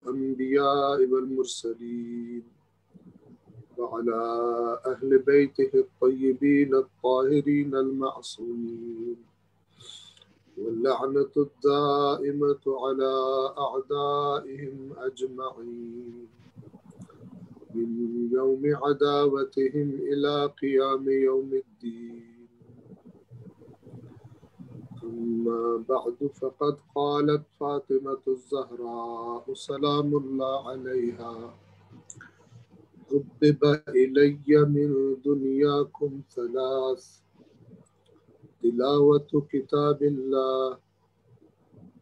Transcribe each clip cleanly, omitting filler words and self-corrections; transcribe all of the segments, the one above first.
الأنبياء والمرسلين وعلى أهل بيته الطيبين الطاهرين المعصومين واللعنة الدائمة على أعدائهم أجمعين من يوم عداوتهم إلى قيام يوم الدين. أما بعد فقد قالت فاطمة الزهراء سلام الله عليها: حبب إلي من دنياكم ثلاث: تلاوة كتاب الله،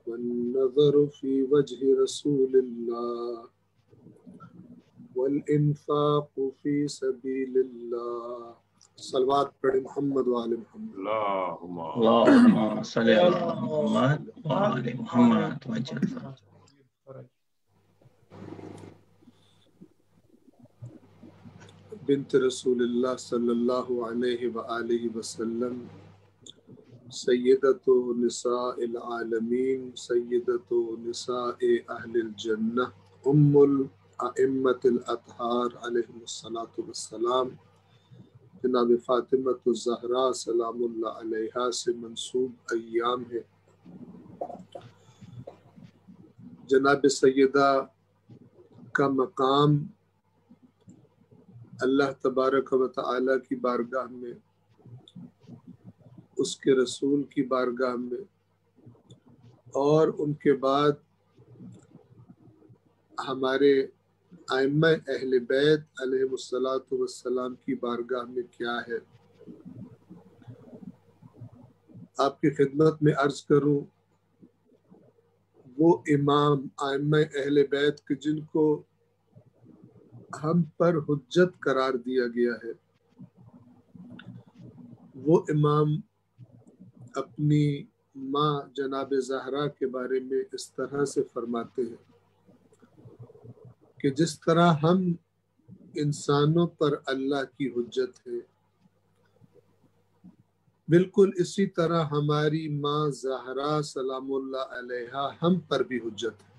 والنظر في وجه رسول الله، والانفاق في سبيل الله. صلوات پڑھ محمد وآل محمد. اللهم صل على محمد وآل محمد وجل. بنت رسول اللہ صلی اللہ علیہ وآلہ وسلم، سیدۃ نساء العالمین، سیدۃ نساء اہل الجنہ، ام الائمۃ الاطہار علیہم الصلاۃ والسلام، جناب فاطمۃ الزہراء سلام اللہ علیہا سے منسوب ایام ہے. جناب سیدہ کا مقام اللہ تبارک و تعالی کی بارگاہ میں، اس کے رسول کی بارگاہ میں، اور ان کے بعد ہمارے ائمہ اہل بیت علیہم الصلاۃ والسلام کی بارگاہ میں کیا ہے. آپ کی خدمت میں عرض کروں، وہ امام ائمہ اہل بیت کے جن کو ہم پر حجت قرار دیا گیا ہے، وہ امام اپنی ماں جناب زہرا کے بارے میں اس طرح سے فرماتے ہیں کہ جس طرح ہم انسانوں پر اللہ کی حجت ہے، بالکل اسی طرح ہماری ماں زہرا سلام اللہ علیہا ہم پر بھی حجت ہے.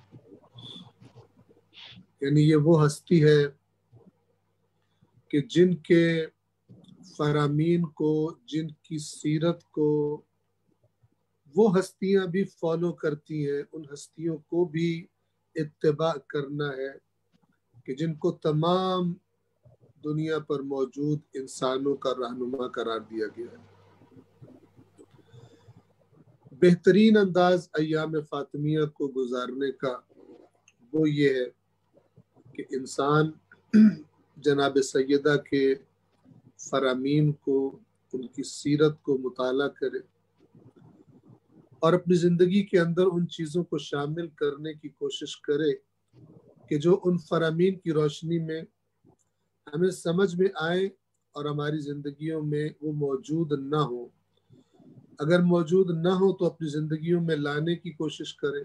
یعنی یہ وہ ہستی ہے کہ جن کے فرامین کو، جن کی سیرت کو وہ ہستیاں بھی فالو کرتی ہیں، ان ہستیوں کو بھی اتباع کرنا ہے کہ جن کو تمام دنیا پر موجود انسانوں کا رہنما قرار دیا گیا ہے. بہترین انداز ایام فاطمیہ کو گزارنے کا وہ یہ ہے کہ انسان جناب سیدہ کے فرامین کو، ان کی سیرت کو مطالعہ کرے اور اپنی زندگی کے اندر ان چیزوں کو شامل کرنے کی کوشش کرے کہ جو ان فرامین کی روشنی میں ہمیں سمجھ میں آئے اور ہماری زندگیوں میں وہ موجود نہ ہو. اگر موجود نہ ہو تو اپنی زندگیوں میں لانے کی کوشش کرے،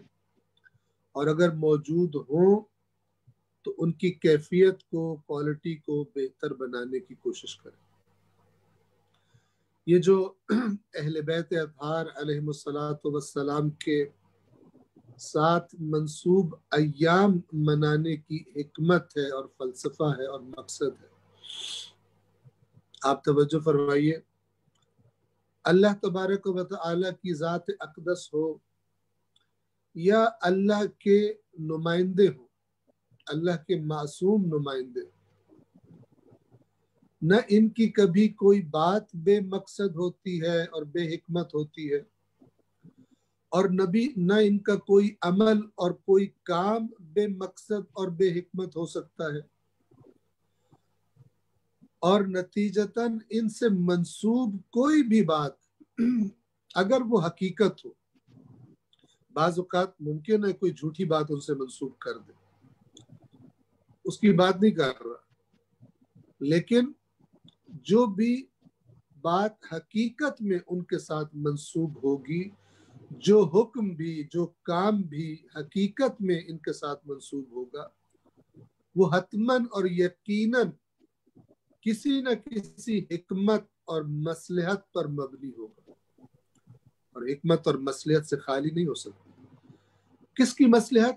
اور اگر موجود ہوں تو ان کی کیفیت کو، کوالٹی کو بہتر بنانے کی کوشش کرے. یہ جو اہل بیت اطہار علیہم الصلاۃ والسلام کے ساتھ منسوب ایام منانے کی حکمت ہے اور فلسفہ ہے اور مقصد ہے، آپ توجہ فرمائیے. اللہ تبارک و تعالی کی ذات اقدس ہو یا اللہ کے نمائندے ہو، اللہ کے معصوم نمائندے، نہ ان کی کبھی کوئی بات بے مقصد ہوتی ہے اور بے حکمت ہوتی ہے، اور نہ ان کا کوئی عمل اور کوئی کام بے مقصد اور بے حکمت ہو سکتا ہے. اور نتیجتاً ان سے منسوب کوئی بھی بات اگر وہ حقیقت ہو، بعض اوقات ممکن ہے کوئی جھوٹی بات ان سے منسوب کر دے، اس کی بات نہیں کر رہا، لیکن جو بھی بات حقیقت میں ان کے ساتھ منسوب ہوگی، جو حکم بھی، جو کام بھی حقیقت میں ان کے ساتھ منسوب ہوگا، وہ حتماً اور یقیناً کسی نہ کسی حکمت اور مصلحت پر مبنی ہوگا، اور حکمت اور مصلحت سے خالی نہیں ہو سکتا. کس کی مصلحت؟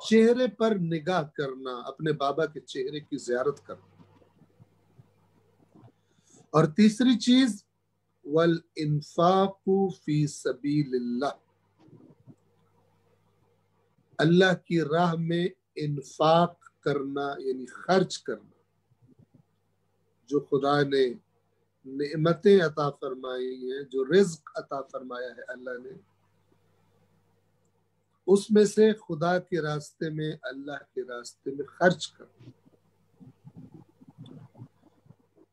چہرے پر نگاہ کرنا، اپنے بابا کے چہرے کی زیارت کرنا. اور تیسری چیز والانفاق فی سبیل اللہ، اللہ کی راہ میں انفاق کرنا یعنی خرچ کرنا. جو خدا نے نعمتیں عطا فرمائی ہیں، جو رزق عطا فرمایا ہے اللہ نے، اس میں سے خدا کے راستے میں، اللہ کے راستے میں خرچ کرنا.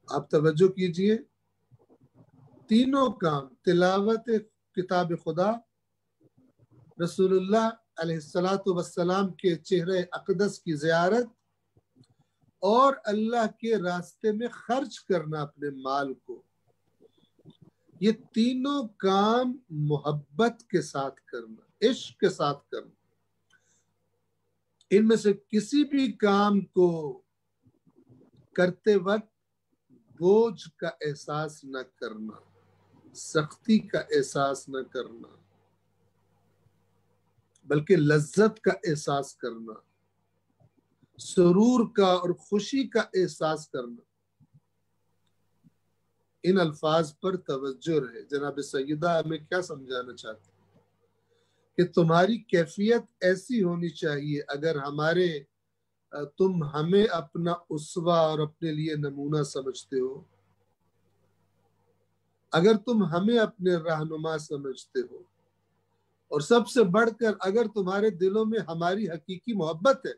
آپ توجہ کیجئے، تینوں کام، تلاوت کتاب خدا، رسول اللہ علیہ السلام کے چہرے اقدس کی زیارت، اور اللہ کے راستے میں خرچ کرنا اپنے مال کو، یہ تینوں کام محبت کے ساتھ کرنا، عشق کے ساتھ کرنا. ان میں سے کسی بھی کام کو کرتے وقت بوجھ کا احساس نہ کرنا، سختی کا احساس نہ کرنا، بلکہ لذت کا احساس کرنا، سرور کا اور خوشی کا احساس کرنا. ان الفاظ پر توجہ رہے. جناب سیدہ ہمیں کیا سمجھانا چاہتے ہیں کہ تمہاری کیفیت ایسی ہونی چاہیے، اگر تم ہمیں اپنا اسوہ اور اپنے لیے نمونہ سمجھتے ہو، اگر تم ہمیں اپنے رہنما سمجھتے ہو، اور سب سے بڑھ کر اگر تمہارے دلوں میں ہماری حقیقی محبت ہے،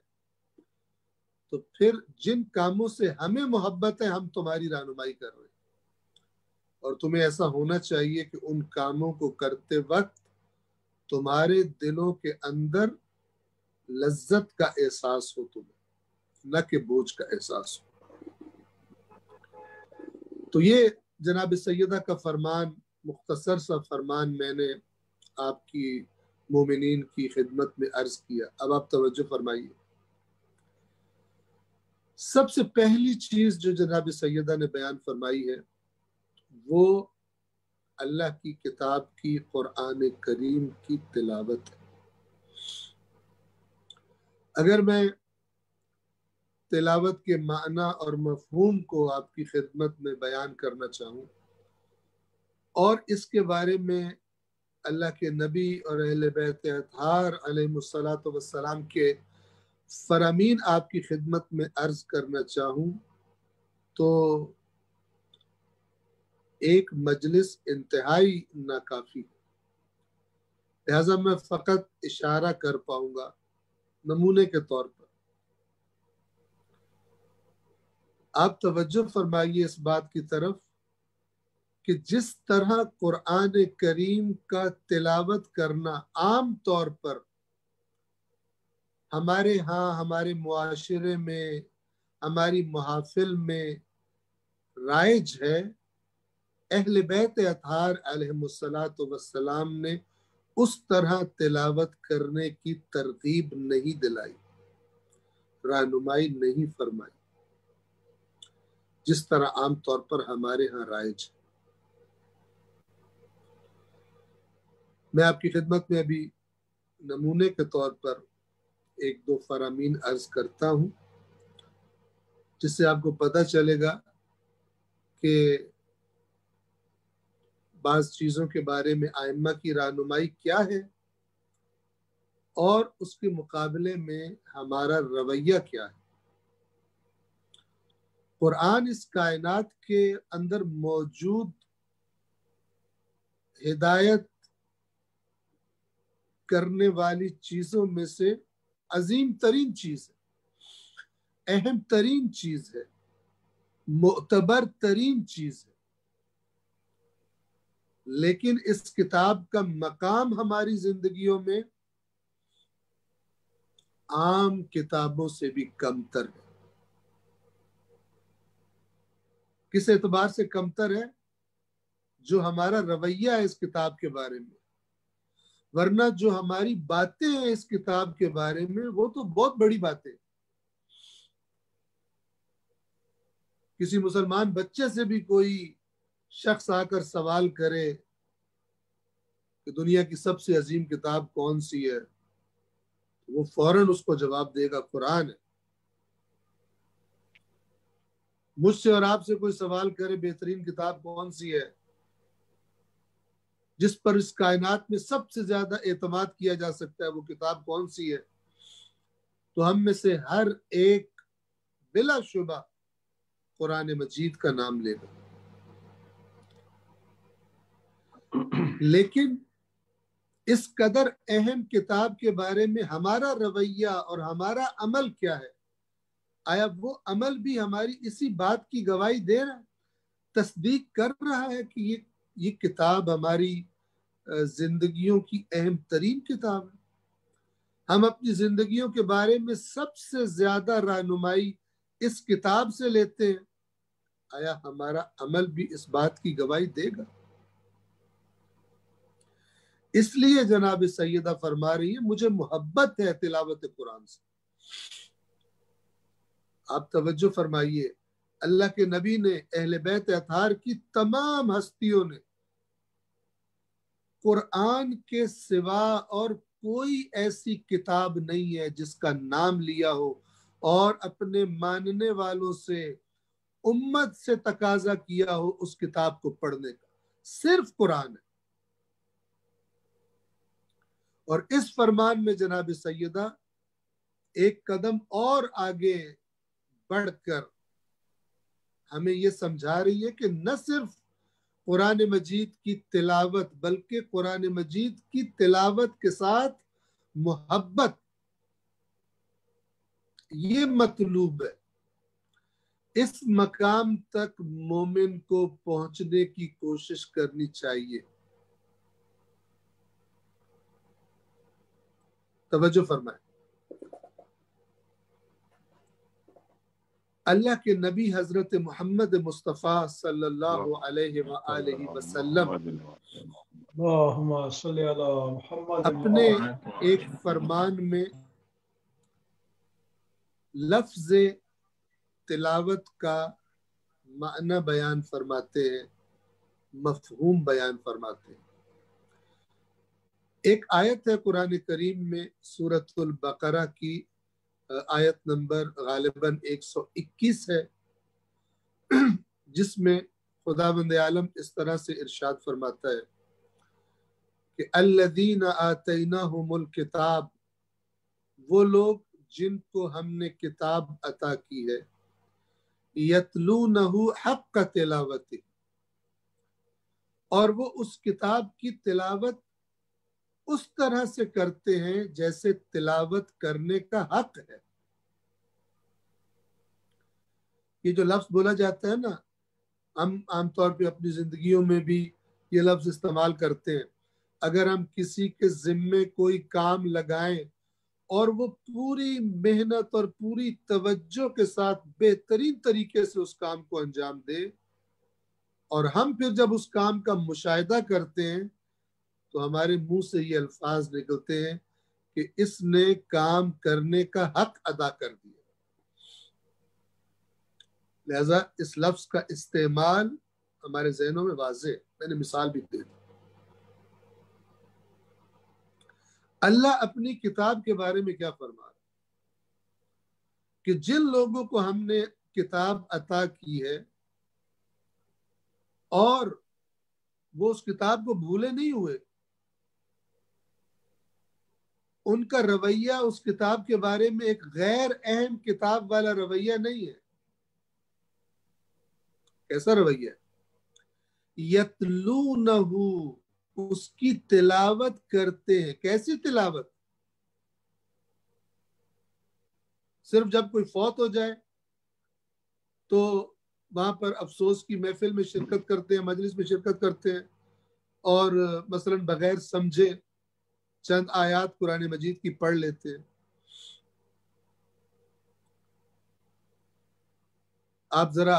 تو پھر جن کاموں سے ہمیں محبت ہے ہم تمہاری رہنمائی کر رہے ہیں. اور تمہیں ایسا ہونا چاہیے کہ ان کاموں کو کرتے وقت تمہارے دلوں کے اندر لذت کا احساس ہو تمہیں، نہ کہ بوجھ کا احساس ہو. تو یہ جناب سیدہ کا فرمان، مختصر سا فرمان میں نے آپ کی مومنین کی خدمت میں عرض کیا. اب آپ توجہ فرمائیے. سب سے پہلی چیز جو جناب سیدہ نے بیان فرمائی ہے وہ اللہ کی کتاب کی، قرآن کریم کی تلاوت ہے. اگر میں تلاوت کے معنی اور مفہوم کو آپ کی خدمت میں بیان کرنا چاہوں، اور اس کے بارے میں اللہ کے نبی اور اہل بیت اطہار علیہ السلام کے فرامین آپ کی خدمت میں عرض کرنا چاہوں، تو ایک مجلس انتہائی ناکافی. لہذا میں فقط اشارہ کر پاؤں گا نمونے کے طور پر. آپ توجہ فرمائیے اس بات کی طرف کہ جس طرح قرآن کریم کا تلاوت کرنا عام طور پر ہمارے ہاں، ہمارے معاشرے میں، ہماری محافل میں رائج ہے، اہل بیت اطہار علیہ السلام نے اس طرح تلاوت کرنے کی ترغیب نہیں دلائی، رہنمائی نہیں فرمائی جس طرح عام طور پر ہمارے ہاں رائج ہے. میں آپ کی خدمت میں ابھی نمونے کے طور پر ایک دو فرامین عرض کرتا ہوں، جس سے آپ کو پتہ چلے گا کہ بعض چیزوں کے بارے میں ائمہ کی رہنمائی کیا ہے اور اس کے مقابلے میں ہمارا رویہ کیا ہے. قرآن اس کائنات کے اندر موجود ہدایت کرنے والی چیزوں میں سے عظیم ترین چیز ہے، اہم ترین چیز ہے، معتبر ترین چیز ہے. لیکن اس کتاب کا مقام ہماری زندگیوں میں عام کتابوں سے بھی کمتر ہے. کس اعتبار سے کمتر ہے؟ جو ہمارا رویہ ہے اس کتاب کے بارے میں. ورنہ جو ہماری باتیں ہیں اس کتاب کے بارے میں وہ تو بہت بڑی باتیں. کسی مسلمان بچے سے بھی کوئی شخص آ کر سوال کرے کہ دنیا کی سب سے عظیم کتاب کون سی ہے، وہ فوراً اس کو جواب دے گا قرآن ہے۔ مجھ سے اور آپ سے کوئی سوال کرے بہترین کتاب کون سی ہے جس پر اس کائنات میں سب سے زیادہ اعتماد کیا جا سکتا ہے، وہ کتاب کون سی ہے، تو ہم میں سے ہر ایک بلا شبہ قرآن مجید کا نام لے گا۔ لیکن اس قدر اہم کتاب کے بارے میں ہمارا رویہ اور ہمارا عمل کیا ہے؟ آیا وہ عمل بھی ہماری اسی بات کی گواہی دے رہا ہے، تصدیق کر رہا ہے کہ یہ کتاب ہماری زندگیوں کی اہم ترین کتاب ہے؟ ہم اپنی زندگیوں کے بارے میں سب سے زیادہ رہنمائی اس کتاب سے لیتے ہیں، آیا ہمارا عمل بھی اس بات کی گواہی دے گا؟ اس لیے جناب سیدہ فرما رہی ہے مجھے محبت ہے تلاوت قرآن سے۔ آپ توجہ فرمائیے، اللہ کے نبی نے، اہل بیت اطہار کی تمام ہستیوں نے قرآن کے سوا اور کوئی ایسی کتاب نہیں ہے جس کا نام لیا ہو اور اپنے ماننے والوں سے، امت سے تقاضا کیا ہو اس کتاب کو پڑھنے کا، صرف قرآن ہے۔ اور اس فرمان میں جناب سیدہ ایک قدم اور آگے بڑھ کر ہمیں یہ سمجھا رہی ہے کہ نہ صرف قرآن مجید کی تلاوت بلکہ قرآن مجید کی تلاوت کے ساتھ محبت یہ مطلوب ہے۔ اس مقام تک مومن کو پہنچنے کی کوشش کرنی چاہیے۔ توجہ فرمائیں، اللہ کے نبی حضرت محمد مصطفیٰ صلی اللہ علیہ وآلہ وسلم اللہم صلی علی محمد اپنے ایک فرمان میں لفظ تلاوت کا معنی بیان فرماتے ہیں، مفہوم بیان فرماتے ہیں۔ ایک آیت ہے قرآن کریم میں سورۃ البقرہ کی آیت نمبر غالباً 121 ہے، جس میں خداوند عالم اس طرح سے ارشاد فرماتا ہے کہ الذین آتیناہم الکتاب، وہ لوگ جن کو ہم نے کتاب عطا کی ہے، یتلونہ حق تلاوتہ، اور وہ اس کتاب کی تلاوت اس طرح سے کرتے ہیں جیسے تلاوت کرنے کا حق ہے۔ یہ جو لفظ بولا جاتا ہے نا، ہم عام طور پہ اپنی زندگیوں میں بھی یہ لفظ استعمال کرتے ہیں۔ اگر ہم کسی کے ذمے کوئی کام لگائیں اور وہ پوری محنت اور پوری توجہ کے ساتھ بہترین طریقے سے اس کام کو انجام دے، اور ہم پھر جب اس کام کا مشاہدہ کرتے ہیں تو ہمارے منہ سے یہ الفاظ نکلتے ہیں کہ اس نے کام کرنے کا حق ادا کر دیا۔ لہذا اس لفظ کا استعمال ہمارے ذہنوں میں واضح ہے۔ میں نے مثال بھی دے دی۔ اللہ اپنی کتاب کے بارے میں کیا فرما رہا ہے کہ جن لوگوں کو ہم نے کتاب عطا کی ہے اور وہ اس کتاب کو بھولے نہیں ہوئے، ان کا رویہ اس کتاب کے بارے میں ایک غیر اہم کتاب والا رویہ نہیں ہے۔ کیسا رویہ؟ یتلونہ، اس کی تلاوت کرتے ہیں۔ کیسی تلاوت؟ صرف جب کوئی فوت ہو جائے تو وہاں پر افسوس کی محفل میں شرکت کرتے ہیں، مجلس میں شرکت کرتے ہیں، اور مثلا بغیر سمجھے چند آیات قرآن مجید کی پڑھ لیتے ہیں۔ آپ ذرا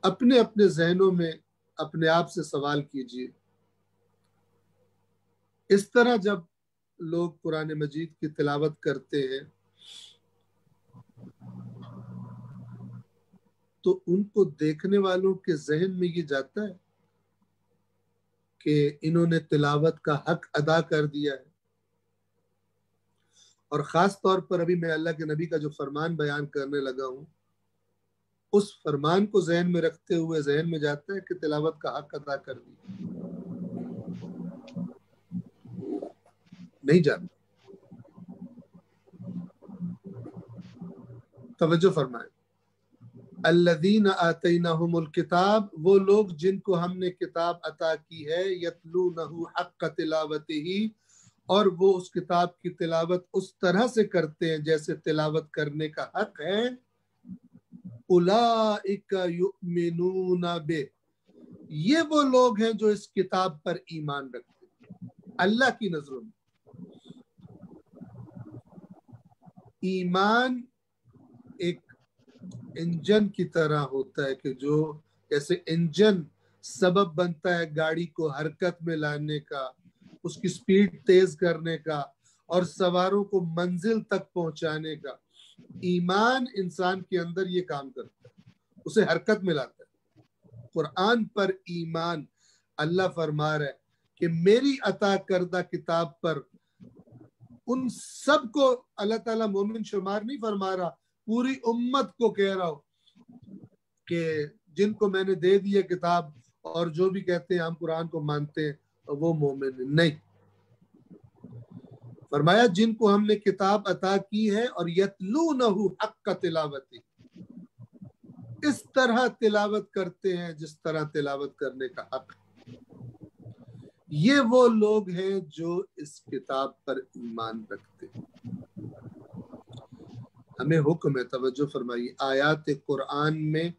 اپنے ذہنوں میں اپنے آپ سے سوال کیجئے، اس طرح جب لوگ قرآن مجید کی تلاوت کرتے ہیں تو ان کو دیکھنے والوں کے ذہن میں یہ جاتا ہے کہ انہوں نے تلاوت کا حق ادا کر دیا ہے، اور خاص طور پر ابھی میں اللہ کے نبی کا جو فرمان بیان کرنے لگا ہوں اس فرمان کو ذہن میں رکھتے ہوئے ذہن میں جاتا ہے کہ تلاوت کا حق ادا کر دیا، نہیں جاتا۔ توجہ فرمائیں، الذین آتیناہم الکتاب، وہ لوگ جن کو ہم نے کتاب عطا کی ہے، یتلونہ حق تلاوتہ، اور وہ اس کتاب کی تلاوت اس طرح سے کرتے ہیں جیسے تلاوت کرنے کا حق ہے، اولئک یؤمنون بہ، یہ وہ لوگ ہیں جو اس کتاب پر ایمان رکھتے ہیں۔ اللہ کی نظروں میں ایمان ایک انجن کی طرح ہوتا ہے کہ جو جیسے انجن سبب بنتا ہے گاڑی کو حرکت میں لانے کا، اس کی سپیڈ تیز کرنے کا اور سواروں کو منزل تک پہنچانے کا، ایمان انسان کے اندر یہ کام کرتا ہے، اسے حرکت میں لاتا ہے۔ قرآن پر ایمان، اللہ فرما رہا ہے کہ میری عطا کردہ کتاب پر ان سب کو اللہ تعالیٰ مومن شمار نہیں فرما رہا، پوری امت کو کہہ رہا ہو کہ جن کو میں نے دے دیا کتاب اور جو بھی کہتے ہیں ہم قرآن کو مانتے ہیں وہ مومن نہیں۔ فرمایا جن کو ہم نے کتاب عطا کی ہے اور یتلونہ حق تلاوت، اس طرح تلاوت کرتے ہیں جس طرح تلاوت کرنے کا حق، یہ وہ لوگ ہیں جو اس کتاب پر ایمان رکھتے ہیں۔ ہمیں حکم ہے، توجہ فرمائیے، آیات قرآن میں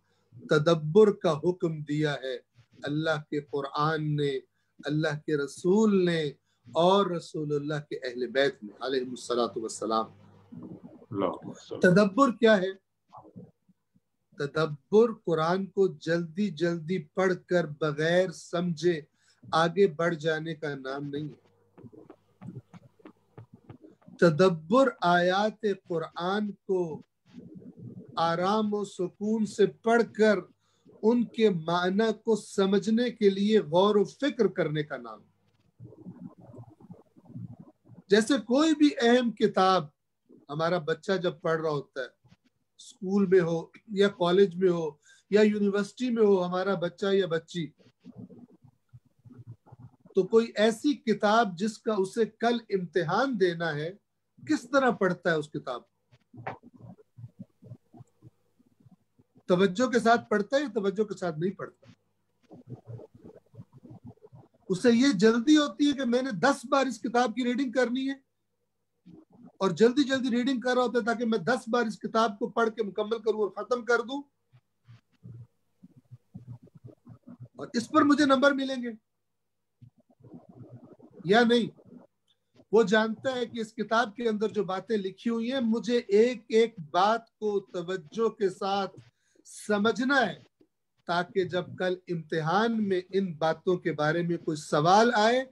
تدبر کا حکم دیا ہے اللہ کے قرآن نے، اللہ کے رسول نے اور رسول اللہ کے اہل بیت نے علیہ الصلاۃ والسلام۔ تدبر کیا ہے؟ تدبر قرآن کو جلدی جلدی پڑھ کر بغیر سمجھے آگے بڑھ جانے کا نام نہیں ہے۔ تدبر آیات قرآن کو آرام و سکون سے پڑھ کر ان کے معنی کو سمجھنے کے لیے غور و فکر کرنے کا نام ہے۔ جیسے کوئی بھی اہم کتاب ہمارا بچہ جب پڑھ رہا ہوتا ہے، اسکول میں ہو یا کالج میں ہو یا یونیورسٹی میں ہو ہمارا بچہ یا بچی، تو کوئی ایسی کتاب جس کا اسے کل امتحان دینا ہے، کس طرح پڑھتا ہے اس کتاب؟ توجہ کے ساتھ پڑھتا ہے یا توجہ کے ساتھ نہیں پڑھتا؟ اسے یہ جلدی ہوتی ہے کہ میں نے 10 بار اس کتاب کی ریڈنگ کرنی ہے، اور جلدی جلدی ریڈنگ کر رہا ہوتا ہے تاکہ میں 10 بار اس کتاب کو پڑھ کے مکمل کروں اور ختم کر دوں، اور اس پر مجھے نمبر ملیں گے یا نہیں۔ وہ جانتا ہے کہ اس کتاب کے اندر جو باتیں لکھی ہوئی ہیں مجھے ایک ایک بات کو توجہ کے ساتھ سمجھنا ہے، تاکہ جب کل امتحان میں ان باتوں کے بارے میں کوئی سوال آئے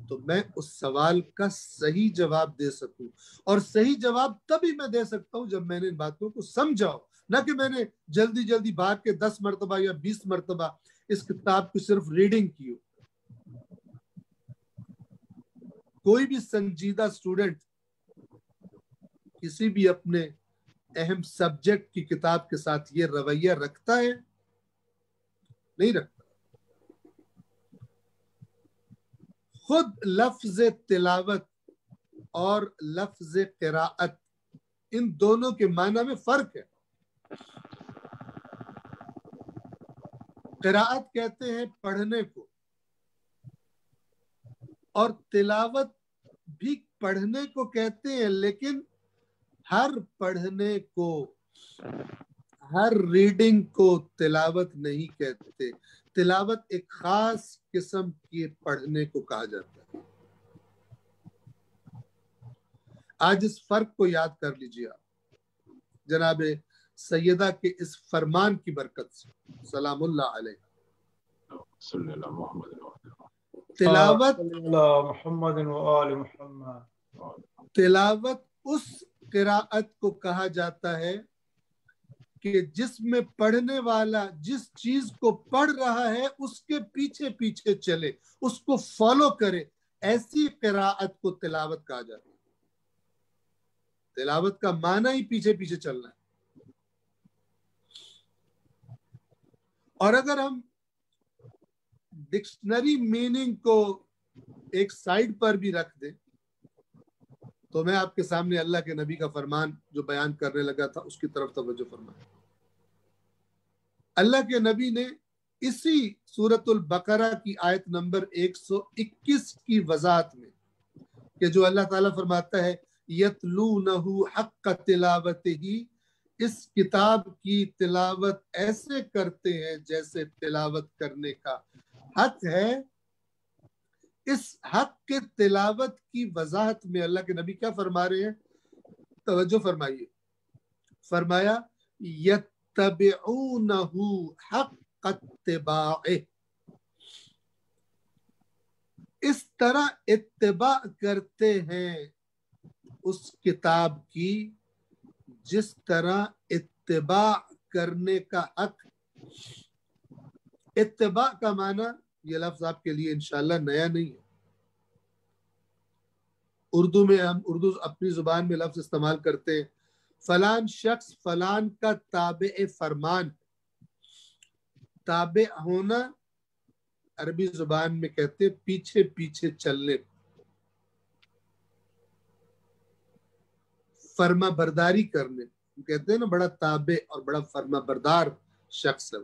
تو میں اس سوال کا صحیح جواب دے سکوں، اور صحیح جواب تبھی میں دے سکتا ہوں جب میں نے ان باتوں کو سمجھا ہو، نہ کہ میں نے جلدی جلدی بھاگ کے 10 مرتبہ یا 20 مرتبہ اس کتاب کی صرف ریڈنگ کی ہو۔ کوئی بھی سنجیدہ اسٹوڈنٹ کسی بھی اپنے اہم سبجیکٹ کی کتاب کے ساتھ یہ رویہ رکھتا ہے؟ نہیں رکھتا۔ خود لفظ تلاوت اور لفظ قراءت، ان دونوں کے معنی میں فرق ہے۔ قراءت کہتے ہیں پڑھنے کو، اور تلاوت بھی پڑھنے کو کہتے ہیں، لیکن ہر پڑھنے کو، ہر ریڈنگ کو تلاوت نہیں کہتے۔ تلاوت ایک خاص قسم کے پڑھنے کو کہا جاتا ہے۔ آج اس فرق کو یاد کر لیجیے آپ جناب سیدہ کے اس فرمان کی برکت سے، سلام اللہ علیہ۔ تلاوت محمد و آل محمد، تلاوت اس قراءت کو کہا جاتا ہے کہ جس میں پڑھنے والا جس چیز کو پڑھ رہا ہے اس کے پیچھے پیچھے چلے، اس کو فالو کرے، ایسی قراءت کو تلاوت کہا جاتا ہے۔ تلاوت کا معنی ہی پیچھے پیچھے چلنا ہے۔ اور اگر ہم ڈکشنری میننگ کو ایک سائڈ پر بھی رکھ دیں تو میں آپ کے سامنے اللہ کے نبی کا فرمان جو بیان کرنے لگا تھا اس کی طرف توجہ فرمائیں۔ اللہ کے نبی نے اسی سورۃ البقرہ کی آیت نمبر 121 کی وضاحت میں کہ جو اللہ تعالیٰ فرماتا ہے یتلونہ حق تلاوتہ، اس کتاب کی تلاوت ایسے کرتے ہیں جیسے تلاوت کرنے کا حق ہے، اس حق کے تلاوت کی وضاحت میں اللہ کے نبی کیا فرما رہے ہیں؟ توجہ فرمائیے، فرمایا یتبعونہ حق اتباعہ، اس طرح اتباع کرتے ہیں اس کتاب کی جس طرح اتباع کرنے کا حق۔ اتباع کا معنی یہ لفظ آپ کے لیے انشاءاللہ نیا نہیں ہے۔ اردو میں ہم اپنی زبان میں لفظ استعمال کرتے ہیں، فلان شخص فلان کا تابع فرمان۔ تابع ہونا عربی زبان میں کہتے ہیں پیچھے پیچھے چلنے، فرما برداری کرنے، کہتے ہیں نا بڑا تابع اور بڑا فرما بردار شخص ہے۔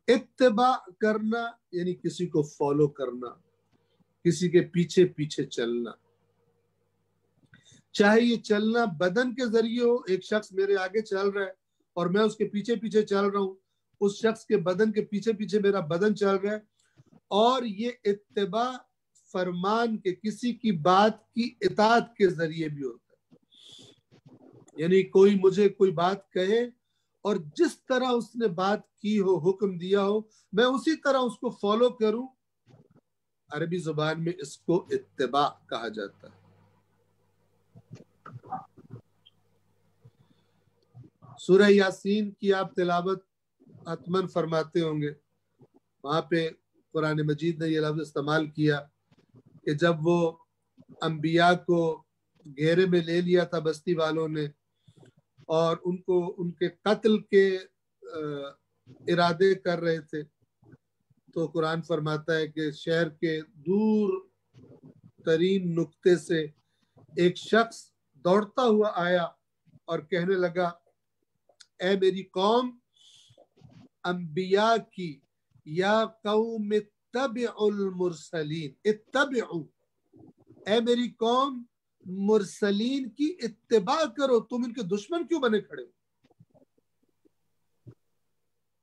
اتباع کرنا یعنی کسی کو فالو کرنا، کسی کے پیچھے پیچھے چلنا، چاہے یہ چلنا بدن کے ذریعے ہو، ایک شخص میرے آگے چل رہا ہے اور میں اس کے پیچھے پیچھے چل رہا ہوں، اس شخص کے بدن کے پیچھے پیچھے میرا بدن چل رہا ہے، اور یہ اتباع فرمان کے کسی کی بات کی اطاعت کے ذریعے بھی ہوتا ہے۔ یعنی کوئی مجھے کوئی بات کہے اور جس طرح اس نے بات کی ہو، حکم دیا ہو، میں اسی طرح اس کو فالو کروں، عربی زبان میں اس کو اتباع کہا جاتا ہے۔ سورہ یاسین کی آپ تلاوت حتماً فرماتے ہوں گے، وہاں پہ قرآن مجید نے یہ لفظ استعمال کیا کہ جب وہ انبیاء کو گھیرے میں لے لیا تھا بستی والوں نے اور ان کو ان کے قتل کے ارادے کر رہے تھے، تو قرآن فرماتا ہے کہ شہر کے دور ترین نقطے سے ایک شخص دوڑتا ہوا آیا اور کہنے لگا، اے میری قوم، انبیاء کی، یا قوم اتبعوا المرسلین، اتبعوا، اے میری قوم مرسلین کی اتباع کرو، تم ان کے دشمن کیوں بنے کھڑے ہو؟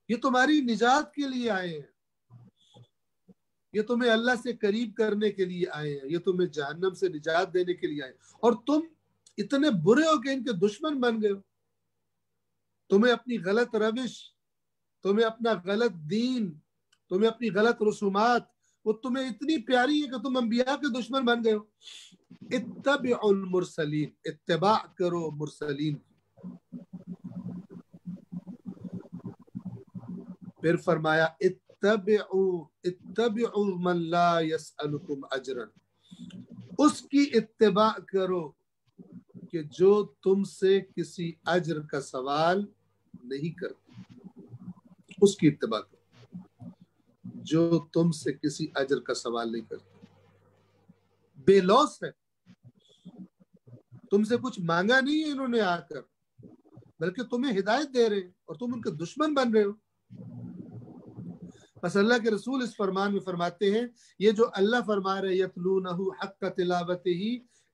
یہ تمہاری نجات کے لیے آئے ہیں، یہ تمہیں اللہ سے قریب کرنے کے لیے آئے ہیں، یہ تمہیں جہنم سے نجات دینے کے لیے آئے ہیں، اور تم اتنے برے ہو کہ ان کے دشمن بن گئے ہو۔ تمہیں اپنی غلط روش، تمہیں اپنا غلط دین، تمہیں اپنی غلط رسومات، وہ تمہیں اتنی پیاری ہے کہ تم انبیاء کے دشمن بن گئے ہو۔ اتبعوا المرسلین، اتباع کرو مرسلین کی۔ پھر فرمایا اتبعوا من لا يسألكم اجرا، اس کی اتباع کرو کہ جو تم سے کسی اجر کا سوال نہیں کرتے، اس کی اتباع کرو جو تم سے کسی اجر کا سوال نہیں کرتے، بے لوس ہے، تم سے کچھ مانگا نہیں ہے انہوں نے آ کر، بلکہ تمہیں ہدایت دے رہے ہیں اور تم ان کے دشمن بن رہے ہو۔ بس اللہ کے رسول اس فرمان میں فرماتے ہیں، یہ جو اللہ فرما رہے یتلونہ حق تلاوتہ،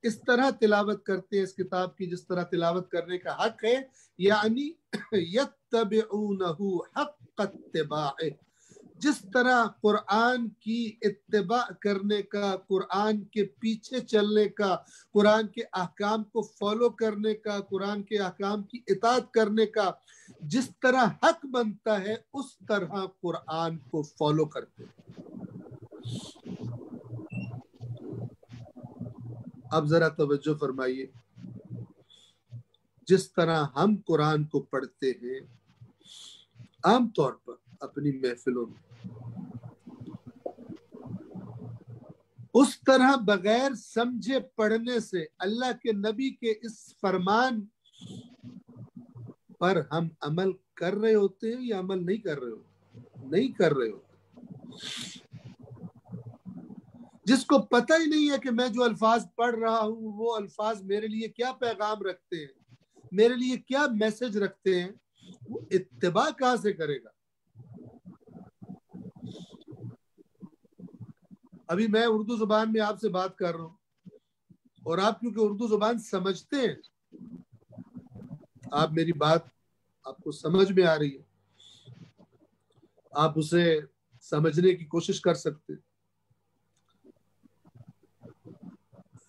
اس طرح تلاوت کرتے ہیں اس کتاب کی جس طرح تلاوت کرنے کا حق ہے، یعنی یتبعونہ حق اتباعہ، جس طرح قرآن کی اتباع کرنے کا، قرآن کے پیچھے چلنے کا، قرآن کے احکام کو فالو کرنے کا، قرآن کے احکام کی اطاعت کرنے کا جس طرح حق بنتا ہے، اس طرح قرآن کو فالو کرتے ہیں۔ اب ذرا توجہ فرمائیے، جس طرح ہم قرآن کو پڑھتے ہیں عام طور پر اپنی محفلوں میں، اس طرح بغیر سمجھے پڑھنے سے اللہ کے نبی کے اس فرمان پر ہم عمل کر رہے ہوتے ہیں یا عمل نہیں کر رہے ہوتے؟ نہیں کر رہے ہوتے۔ جس کو پتہ ہی نہیں ہے کہ میں جو الفاظ پڑھ رہا ہوں وہ الفاظ میرے لیے کیا پیغام رکھتے ہیں، میرے لیے کیا میسج رکھتے ہیں، وہ اتباع کہاں سے کرے گا؟ ابھی میں اردو زبان میں آپ سے بات کر رہا ہوں اور آپ کیونکہ اردو زبان سمجھتے ہیں، آپ میری بات آپ کو سمجھ میں آ رہی ہے، آپ اسے سمجھنے کی کوشش کر سکتے،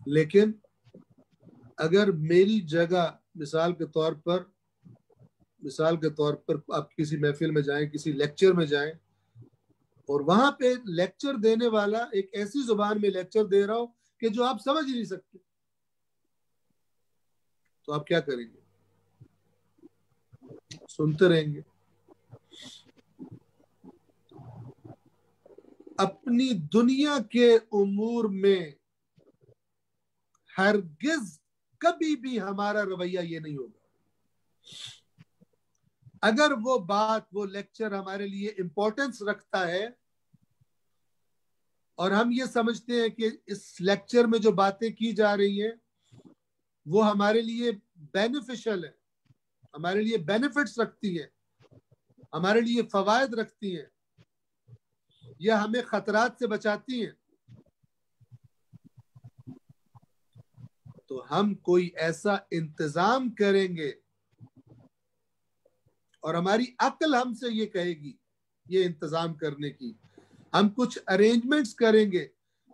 لیکن اگر میری جگہ مثال کے طور پر آپ کسی محفل میں جائیں، کسی لیکچر میں جائیں اور وہاں پہ لیکچر دینے والا ایک ایسی زبان میں لیکچر دے رہا ہو کہ جو آپ سمجھ ہی نہیں سکتے، تو آپ کیا کریں گے؟ سنتے رہیں گے۔ اپنی دنیا کے امور میں ہرگز کبھی بھی ہمارا رویہ یہ نہیں ہوگا۔ اگر وہ بات، وہ لیکچر ہمارے لیے امپورٹنس رکھتا ہے اور ہم یہ سمجھتے ہیں کہ اس لیکچر میں جو باتیں کی جا رہی ہیں وہ ہمارے لیے بینیفیشل ہے، ہمارے لیے بینیفٹس رکھتی ہیں، ہمارے لیے فوائد رکھتی ہیں یا ہمیں خطرات سے بچاتی ہیں، تو ہم کوئی ایسا انتظام کریں گے اور ہماری عقل ہم سے یہ کہے گی یہ انتظام کرنے کی، ہم کچھ ارینجمنٹس کریں گے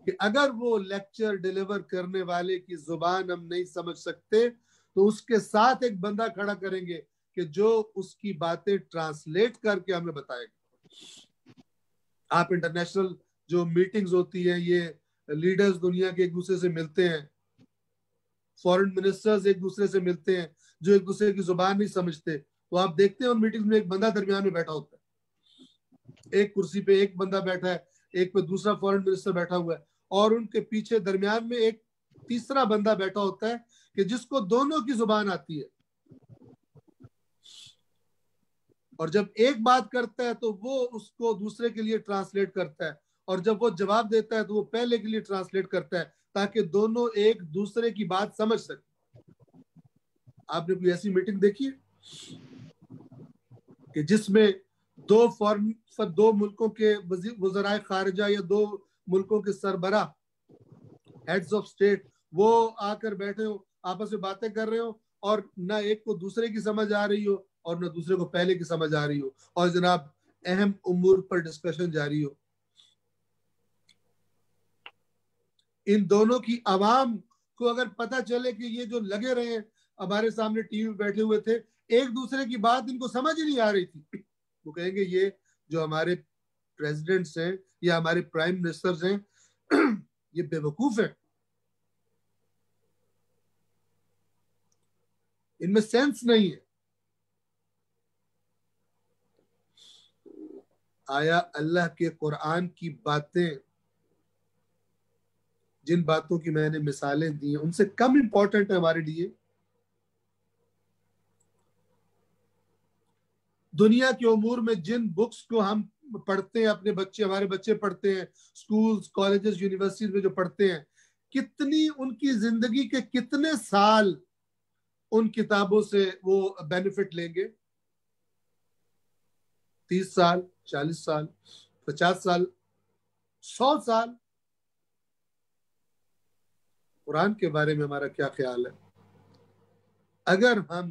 کہ اگر وہ لیکچر ڈیلیور کرنے والے کی زبان ہم نہیں سمجھ سکتے تو اس کے ساتھ ایک بندہ کھڑا کریں گے کہ جو اس کی باتیں ٹرانسلیٹ کر کے ہمیں بتائے گا۔ آپ انٹرنیشنل جو میٹنگز ہوتی ہیں، یہ لیڈرز دنیا کے ایک دوسرے سے ملتے ہیں، فورن منسٹرز ایک دوسرے سے ملتے ہیں جو ایک دوسرے کی زبان نہیں سمجھتے، تو آپ دیکھتے ہیں ان میٹنگز میں ایک بندہ درمیان میں بیٹھا ہوتا ہے، ایک کرسی پہ ایک بندہ بیٹھا ہے، ایک پہ دوسرا فورن منسٹر بیٹھا ہوا ہے، اور ان کے پیچھے درمیان میں ایک تیسرا بندہ بیٹھا ہوتا ہے کہ جس کو دونوں کی زبان آتی ہے، اور جب ایک بات کرتا ہے تو وہ اس کو دوسرے کے لیے ٹرانسلیٹ کرتا ہے، اور جب وہ جواب دیتا ہے تو وہ پہلے کے لیے ٹرانسلیٹ کرتا ہے تاکہ دونوں ایک دوسرے کی بات سمجھ سکیں۔ آپ نے کوئی ایسی میٹنگ دیکھی ہے کہ جس میں دو ملکوں کے وزرائے خارجہ یا دو ملکوں کے سربراہ، ہیڈز آف سٹیٹ، وہ آ کر بیٹھے ہو، آپس میں باتیں کر رہے ہو اور نہ ایک کو دوسرے کی سمجھ آ رہی ہو اور نہ دوسرے کو پہلے کی سمجھ آ رہی ہو، اور جناب اہم امور پر ڈسکشن جاری ہو؟ ان دونوں کی عوام کو اگر پتہ چلے کہ یہ جو لگے رہے ہیں ہمارے سامنے ٹی وی میں بیٹھے ہوئے تھے، ایک دوسرے کی بات ان کو سمجھ ہی نہیں آ رہی تھی، وہ کہیں گے یہ جو ہمارے پریزیڈنٹس ہیں یا ہمارے پرائم منسٹرز ہیں یہ بے وقوف ہیں، ان میں سینس نہیں ہے۔ آیا اللہ کے قرآن کی باتیں، جن باتوں کی میں نے مثالیں دی ہیں، ان سے کم امپورٹنٹ ہے ہمارے لیے؟ دنیا کے امور میں جن بکس کو ہم پڑھتے ہیں، اپنے بچے، ہمارے بچے پڑھتے ہیں، سکولز، کالجز، یونیورسٹیز میں جو پڑھتے ہیں، کتنی ان کی زندگی کے کتنے سال ان کتابوں سے وہ بینیفٹ لیں گے؟ 30 سال، 40 سال، 50 سال، 100 سال؟ قرآن کے بارے میں ہمارا کیا خیال ہے؟ اگر ہم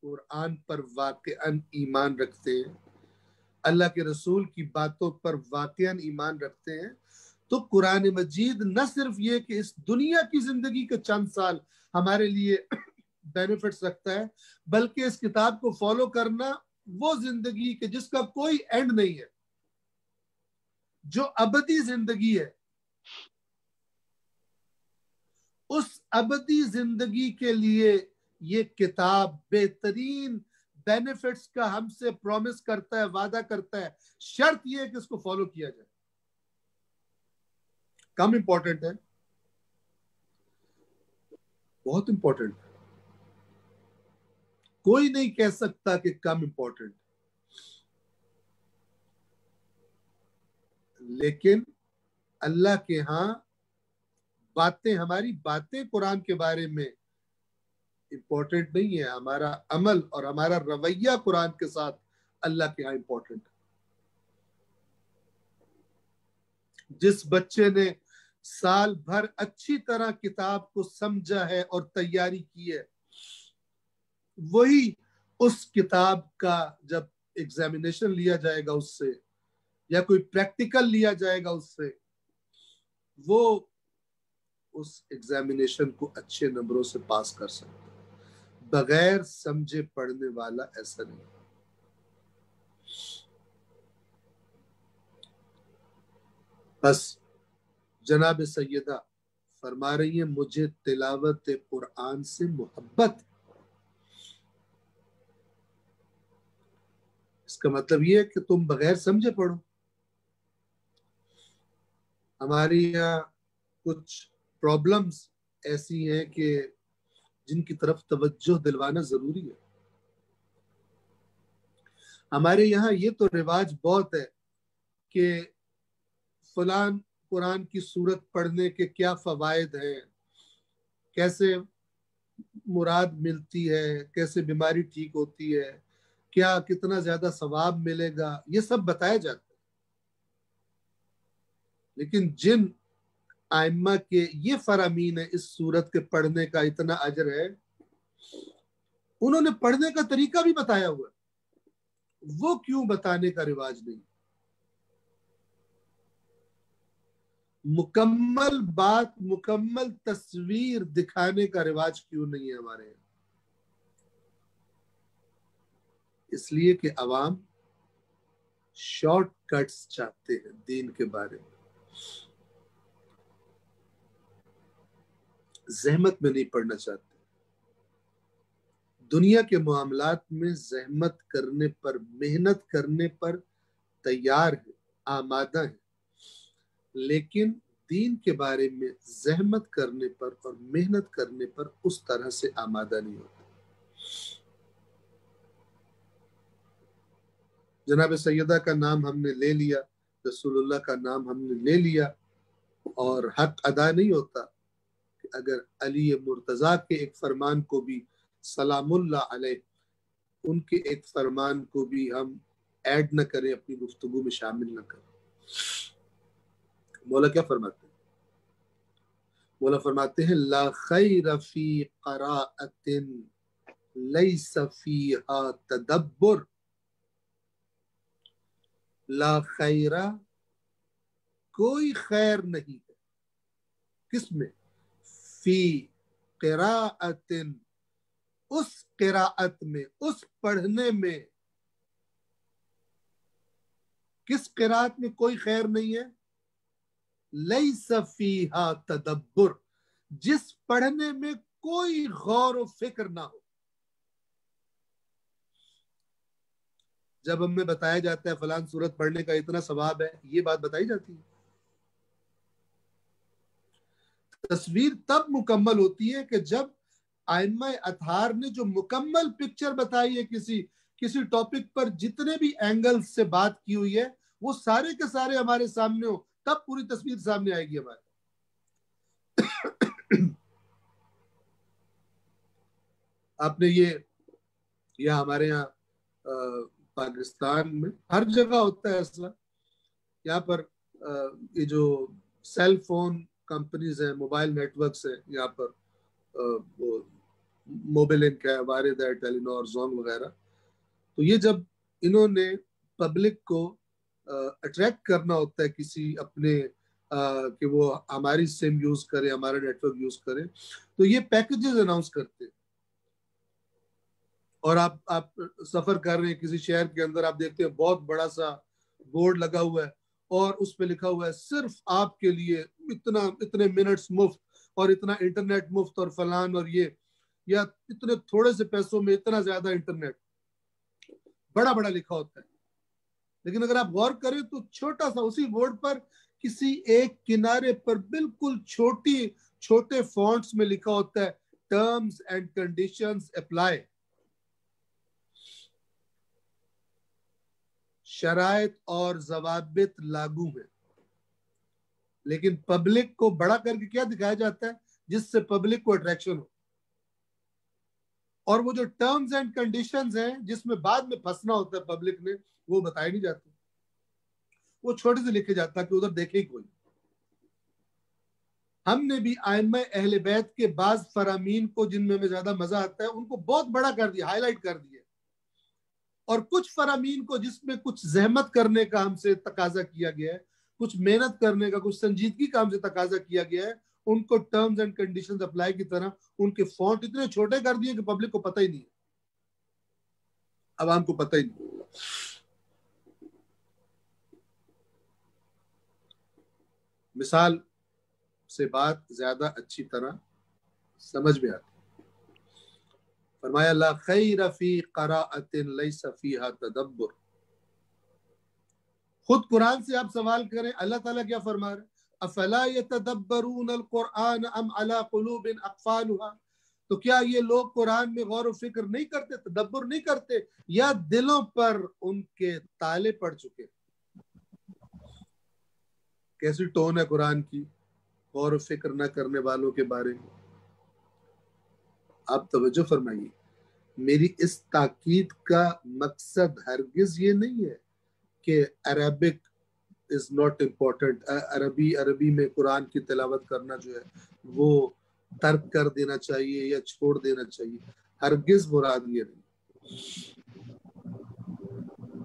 قرآن پر واقعاً ایمان رکھتے ہیں، اللہ کے رسول کی باتوں پر واقعاً ایمان رکھتے ہیں، تو قرآن مجید نہ صرف یہ کہ اس دنیا کی زندگی کے چند سال ہمارے لیے بینیفٹس رکھتا ہے، بلکہ اس کتاب کو فالو کرنا وہ زندگی کہ جس کا کوئی اینڈ نہیں ہے، جو ابدی زندگی ہے، اس ابدی زندگی کے لیے یہ کتاب بہترین بینیفٹس کا ہم سے پرومس کرتا ہے، وعدہ کرتا ہے، شرط یہ ہے کہ اس کو فالو کیا جائے۔ کم امپورٹنٹ ہے؟ بہت امپورٹنٹ ہے، کوئی نہیں کہہ سکتا کہ کم امپورٹنٹ، لیکن اللہ کے ہاں باتیں، ہماری باتیں قرآن کے بارے میں امپورٹنٹ نہیں ہے، ہمارا عمل اور ہمارا رویہ قرآن کے ساتھ اللہ کے ہاں امپورٹنٹ ہے۔ جس بچے نے سال بھر اچھی طرح کتاب کو سمجھا ہے اور تیاری کی ہے، وہی اس کتاب کا جب ایگزامینیشن لیا جائے گا اس سے، یا کوئی پریکٹیکل لیا جائے گا اس سے، وہ اس ایگزامینیشن کو اچھے نمبروں سے پاس کر سکتا ہے۔ بغیر سمجھے پڑھنے والا ایسا نہیں۔ بس جناب سیدہ فرما رہی ہیں مجھے تلاوت قرآن سے محبت۔ اس کا مطلب یہ ہے کہ تم بغیر سمجھے پڑھو۔ ہماری یہاں کچھ پرابلمز ایسی ہیں کہ جن کی طرف توجہ دلوانا ضروری ہے۔ ہمارے یہاں یہ تو رواج بہت ہے کہ فلان قرآن کی سورت پڑھنے کے کیا فوائد ہیں، کیسے مراد ملتی ہے، کیسے بیماری ٹھیک ہوتی ہے، کیا کتنا زیادہ ثواب ملے گا، یہ سب بتایا جاتا ہے۔ لیکن جن ائمہ کے یہ فرامین ہے اس سورت کے پڑھنے کا اتنا اجر ہے، انہوں نے پڑھنے کا طریقہ بھی بتایا ہوا ہے، وہ کیوں بتانے کا رواج نہیں؟ مکمل بات، مکمل تصویر دکھانے کا رواج کیوں نہیں ہے ہمارے یہاں؟ اس لیے کہ عوام شارٹ کٹس چاہتے ہیں دین کے بارے میں، زحمت میں نہیں پڑھنا چاہتے۔ دنیا کے معاملات میں زحمت کرنے پر، محنت کرنے پر تیار ہے، آمادہ ہے، لیکن دین کے بارے میں زحمت کرنے پر اور محنت کرنے پر اس طرح سے آمادہ نہیں ہوتا۔ جناب سیدہ کا نام ہم نے لے لیا، رسول اللہ کا نام ہم نے لے لیا، اور حق ادا نہیں ہوتا کہ اگر علی مرتضیٰ کے ایک فرمان کو بھی، سلام اللہ علیہ، ان کے ایک فرمان کو بھی ہم ایڈ نہ کریں، اپنی گفتگو میں شامل نہ کریں۔ مولا کیا فرماتے ہیں؟ مولا فرماتے ہیں لا خیر فی قراءۃ لیس فیہا تدبر، لا خیرہ، کوئی خیر نہیں ہے، کس میں؟ فی قراءۃ، اس قراءت میں، اس پڑھنے میں۔ کس قراءت میں کوئی خیر نہیں ہے؟ لیس فیہا تدبر، جس پڑھنے میں کوئی غور و فکر نہ ہو۔ جب ہمیں بتایا جاتا ہے فلان سورت پڑھنے کا اتنا ثواب ہے، یہ بات بتائی جاتی ہے۔ تصویر تب مکمل ہوتی ہے کہ جب ائمہ اطہار نے جو مکمل پکچر بتائی ہے کسی ٹاپک پر، جتنے بھی اینگل سے بات کی ہوئی ہے، وہ سارے کے سارے ہمارے سامنے ہو، تب پوری تصویر سامنے آئے گی ہمارے۔ آپ نے یہ ہمارے یہاں پاکستان میں ہر جگہ ہوتا ہے ایسا، یہاں پر یہ جو سیل فون کمپنیز ہیں، موبائل نیٹ ورکس ہیں، یہاں پر موبیلنک ہے، وارد ہے، ٹیلی نار، زونگ وغیرہ، تو یہ جب انہوں نے پبلک کو اٹریکٹ کرنا ہوتا ہے کسی اپنے کہ وہ ہماری سم یوز کرے، ہمارا نیٹ ورک یوز کرے، تو یہ پیکیجز اناؤنس کرتے ہیں۔ اور آپ سفر کر رہے ہیں کسی شہر کے اندر، آپ دیکھتے ہیں بہت بڑا سا بورڈ لگا ہوا ہے، اور اس پہ لکھا ہوا ہے صرف آپ کے لیے اتنے منٹس مفت، اور اتنا انٹرنیٹ مفت، اور فلان اور یہ۔ یا اتنے تھوڑے سے پیسوں میں اتنا زیادہ انٹرنیٹ، بڑا بڑا لکھا ہوتا ہے. لیکن اگر آپ غور کریں تو چھوٹا سا اسی بورڈ پر کسی ایک کنارے پر بالکل چھوٹے فونٹس میں لکھا ہوتا ہے ٹرمز اینڈ کنڈیشنز اپلائی. شرائط اور ضوابط لاگو ہیں. لیکن پبلک کو بڑا کر کے کیا دکھایا جاتا ہے جس سے پبلک کو اٹریکشن ہو. اور وہ جو ٹرمز اینڈ کنڈیشنز ہیں جس میں بعد میں پھنسنا ہوتا ہے پبلک نے، وہ بتائے نہیں جاتے، وہ چھوٹے سے لکھے جاتا ہے کہ ادھر دیکھے ہی کوئی. ہم نے بھی ائمہ اہل بیت کے بعض فرامین کو جن میں ہمیں زیادہ مزہ آتا ہے ان کو بہت بڑا کر دیا، ہائی لائٹ کر دیا، اور کچھ فرامین کو جس میں کچھ زحمت کرنے کا ہم سے تقاضا کیا گیا ہے، کچھ محنت کرنے کا، کچھ سنجیدگی کا ہم سے تقاضا کیا گیا ہے، ان کو ٹرمز اینڈ کنڈیشنز اپلائی کی طرح ان کے فونٹ اتنے چھوٹے کر دیے کہ پبلک کو پتہ ہی نہیں ہے، عوام کو پتہ ہی نہیں. مثال سے بات زیادہ اچھی طرح سمجھ میں آتی. فرمایا لا خیر فی قراءۃ لیس فیہا تدبر. خود قرآن سے آپ سوال کریں اللہ تعالیٰ کیا فرما رہے ہیں؟ افلا یتدبرون القرآن ام علی قلوب اقفالها. تو کیا یہ لوگ قرآن میں غور و فکر نہیں کرتے، تدبر نہیں کرتے، یا دلوں پر ان کے تالے پڑ چکے؟ کیسی ٹون ہے قرآن کی غور و فکر نہ کرنے والوں کے بارے میں. آپ توجہ فرمائیے، میری اس تاکید کا مقصد ہرگز یہ نہیں ہے کہ عربک از ناٹ امپورٹنٹ، عربی میں قرآن کی تلاوت کرنا جو ہے وہ ترک کر دینا چاہیے یا چھوڑ دینا چاہیے. ہرگز مراد یہ نہیں،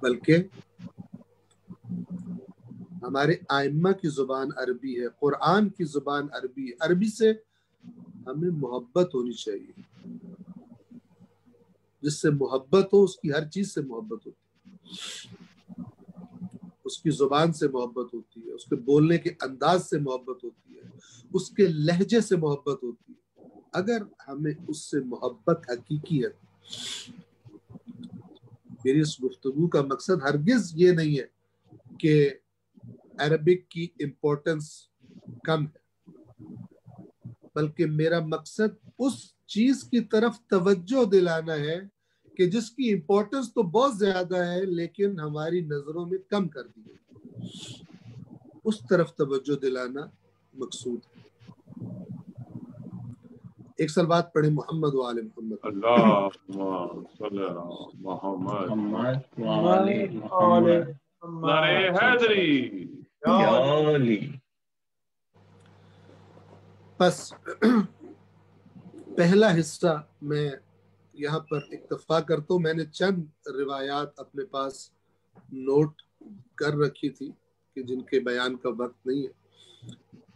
بلکہ ہمارے ائمہ کی زبان عربی ہے، قرآن کی زبان عربی ہے، عربی سے ہمیں محبت ہونی چاہیے. جس سے محبت ہو اس کی ہر چیز سے محبت ہوتی ہے، اس کی زبان سے محبت ہوتی ہے، اس کے بولنے کے انداز سے محبت ہوتی ہے، اس کے لہجے سے محبت ہوتی ہے. اگر ہمیں اس سے محبت حقیقی ہے، میری اس گفتگو کا مقصد ہرگز یہ نہیں ہے کہ عربک کی امپورٹنس کم ہے، بلکہ میرا مقصد اس چیز کی طرف توجہ دلانا ہے کہ جس کی امپورٹنس تو بہت زیادہ ہے لیکن ہماری نظروں میں کم کر دی گئی، اس طرف توجہ دلانا مقصود ہے. ایک صلوات پڑھیں محمد و آل محمد. اللہم صلی علی محمد و آل محمد. نعرہ حیدری یا علی. بس پہلا حصہ میں یہاں پر اکتفا کرتا ہوں. میں نے چند روایات اپنے پاس نوٹ کر رکھی تھی کہ جن کے بیان کا وقت نہیں ہے،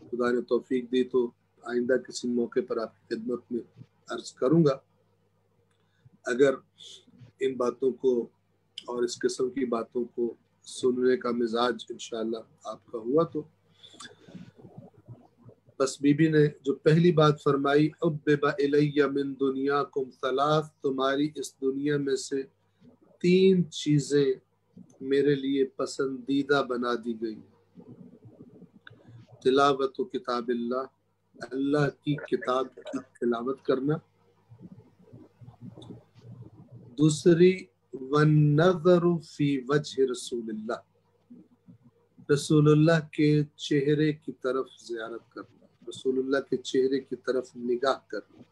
خدا نے توفیق دی تو آئندہ کسی موقع پر آپ کی خدمت میں عرض کروں گا. اگر ان باتوں کو اور اس قسم کی باتوں کو سننے کا مزاج انشاءاللہ آپ کا ہوا تو بس بی بی نے جو پہلی بات فرمائی حبب الی من دنیاکم ثلاث، تمہاری اس دنیا میں سے 3 چیزیں میرے لیے پسندیدہ بنا دی گئی. تلاوت و کتاب اللہ، اللہ کی کتاب کی تلاوت کرنا. دوسری والنظر فی وجہ رسول اللہ، رسول اللہ کے چہرے کی طرف زیارت کرنا، رسول اللہ کے چہرے کی طرف نگاہ کرنا.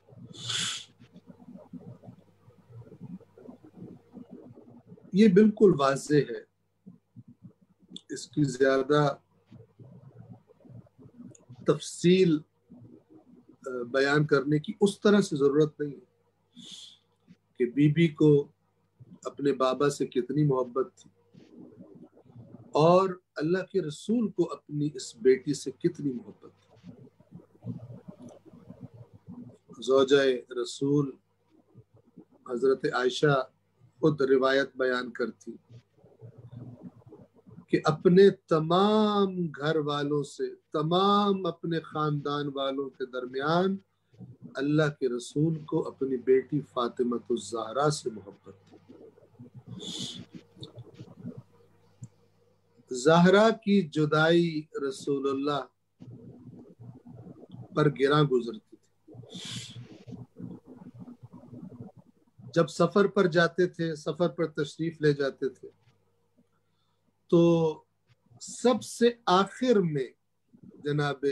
یہ بالکل واضح ہے، اس کی زیادہ تفصیل بیان کرنے کی اس طرح سے ضرورت نہیں ہے کہ بی بی کو اپنے بابا سے کتنی محبت تھی اور اللہ کے رسول کو اپنی اس بیٹی سے کتنی محبت تھی. زوجہ رسول حضرت عائشہ خود روایت بیان کرتی کہ اپنے تمام گھر والوں سے، تمام اپنے خاندان والوں کے درمیان اللہ کے رسول کو اپنی بیٹی فاطمہ الزہرا سے محبت تھی۔ زہرا کی جدائی رسول اللہ پر گراں گزرتی تھی۔ جب سفر پر جاتے تھے، سفر پر تشریف لے جاتے تھے، تو سب سے آخر میں جناب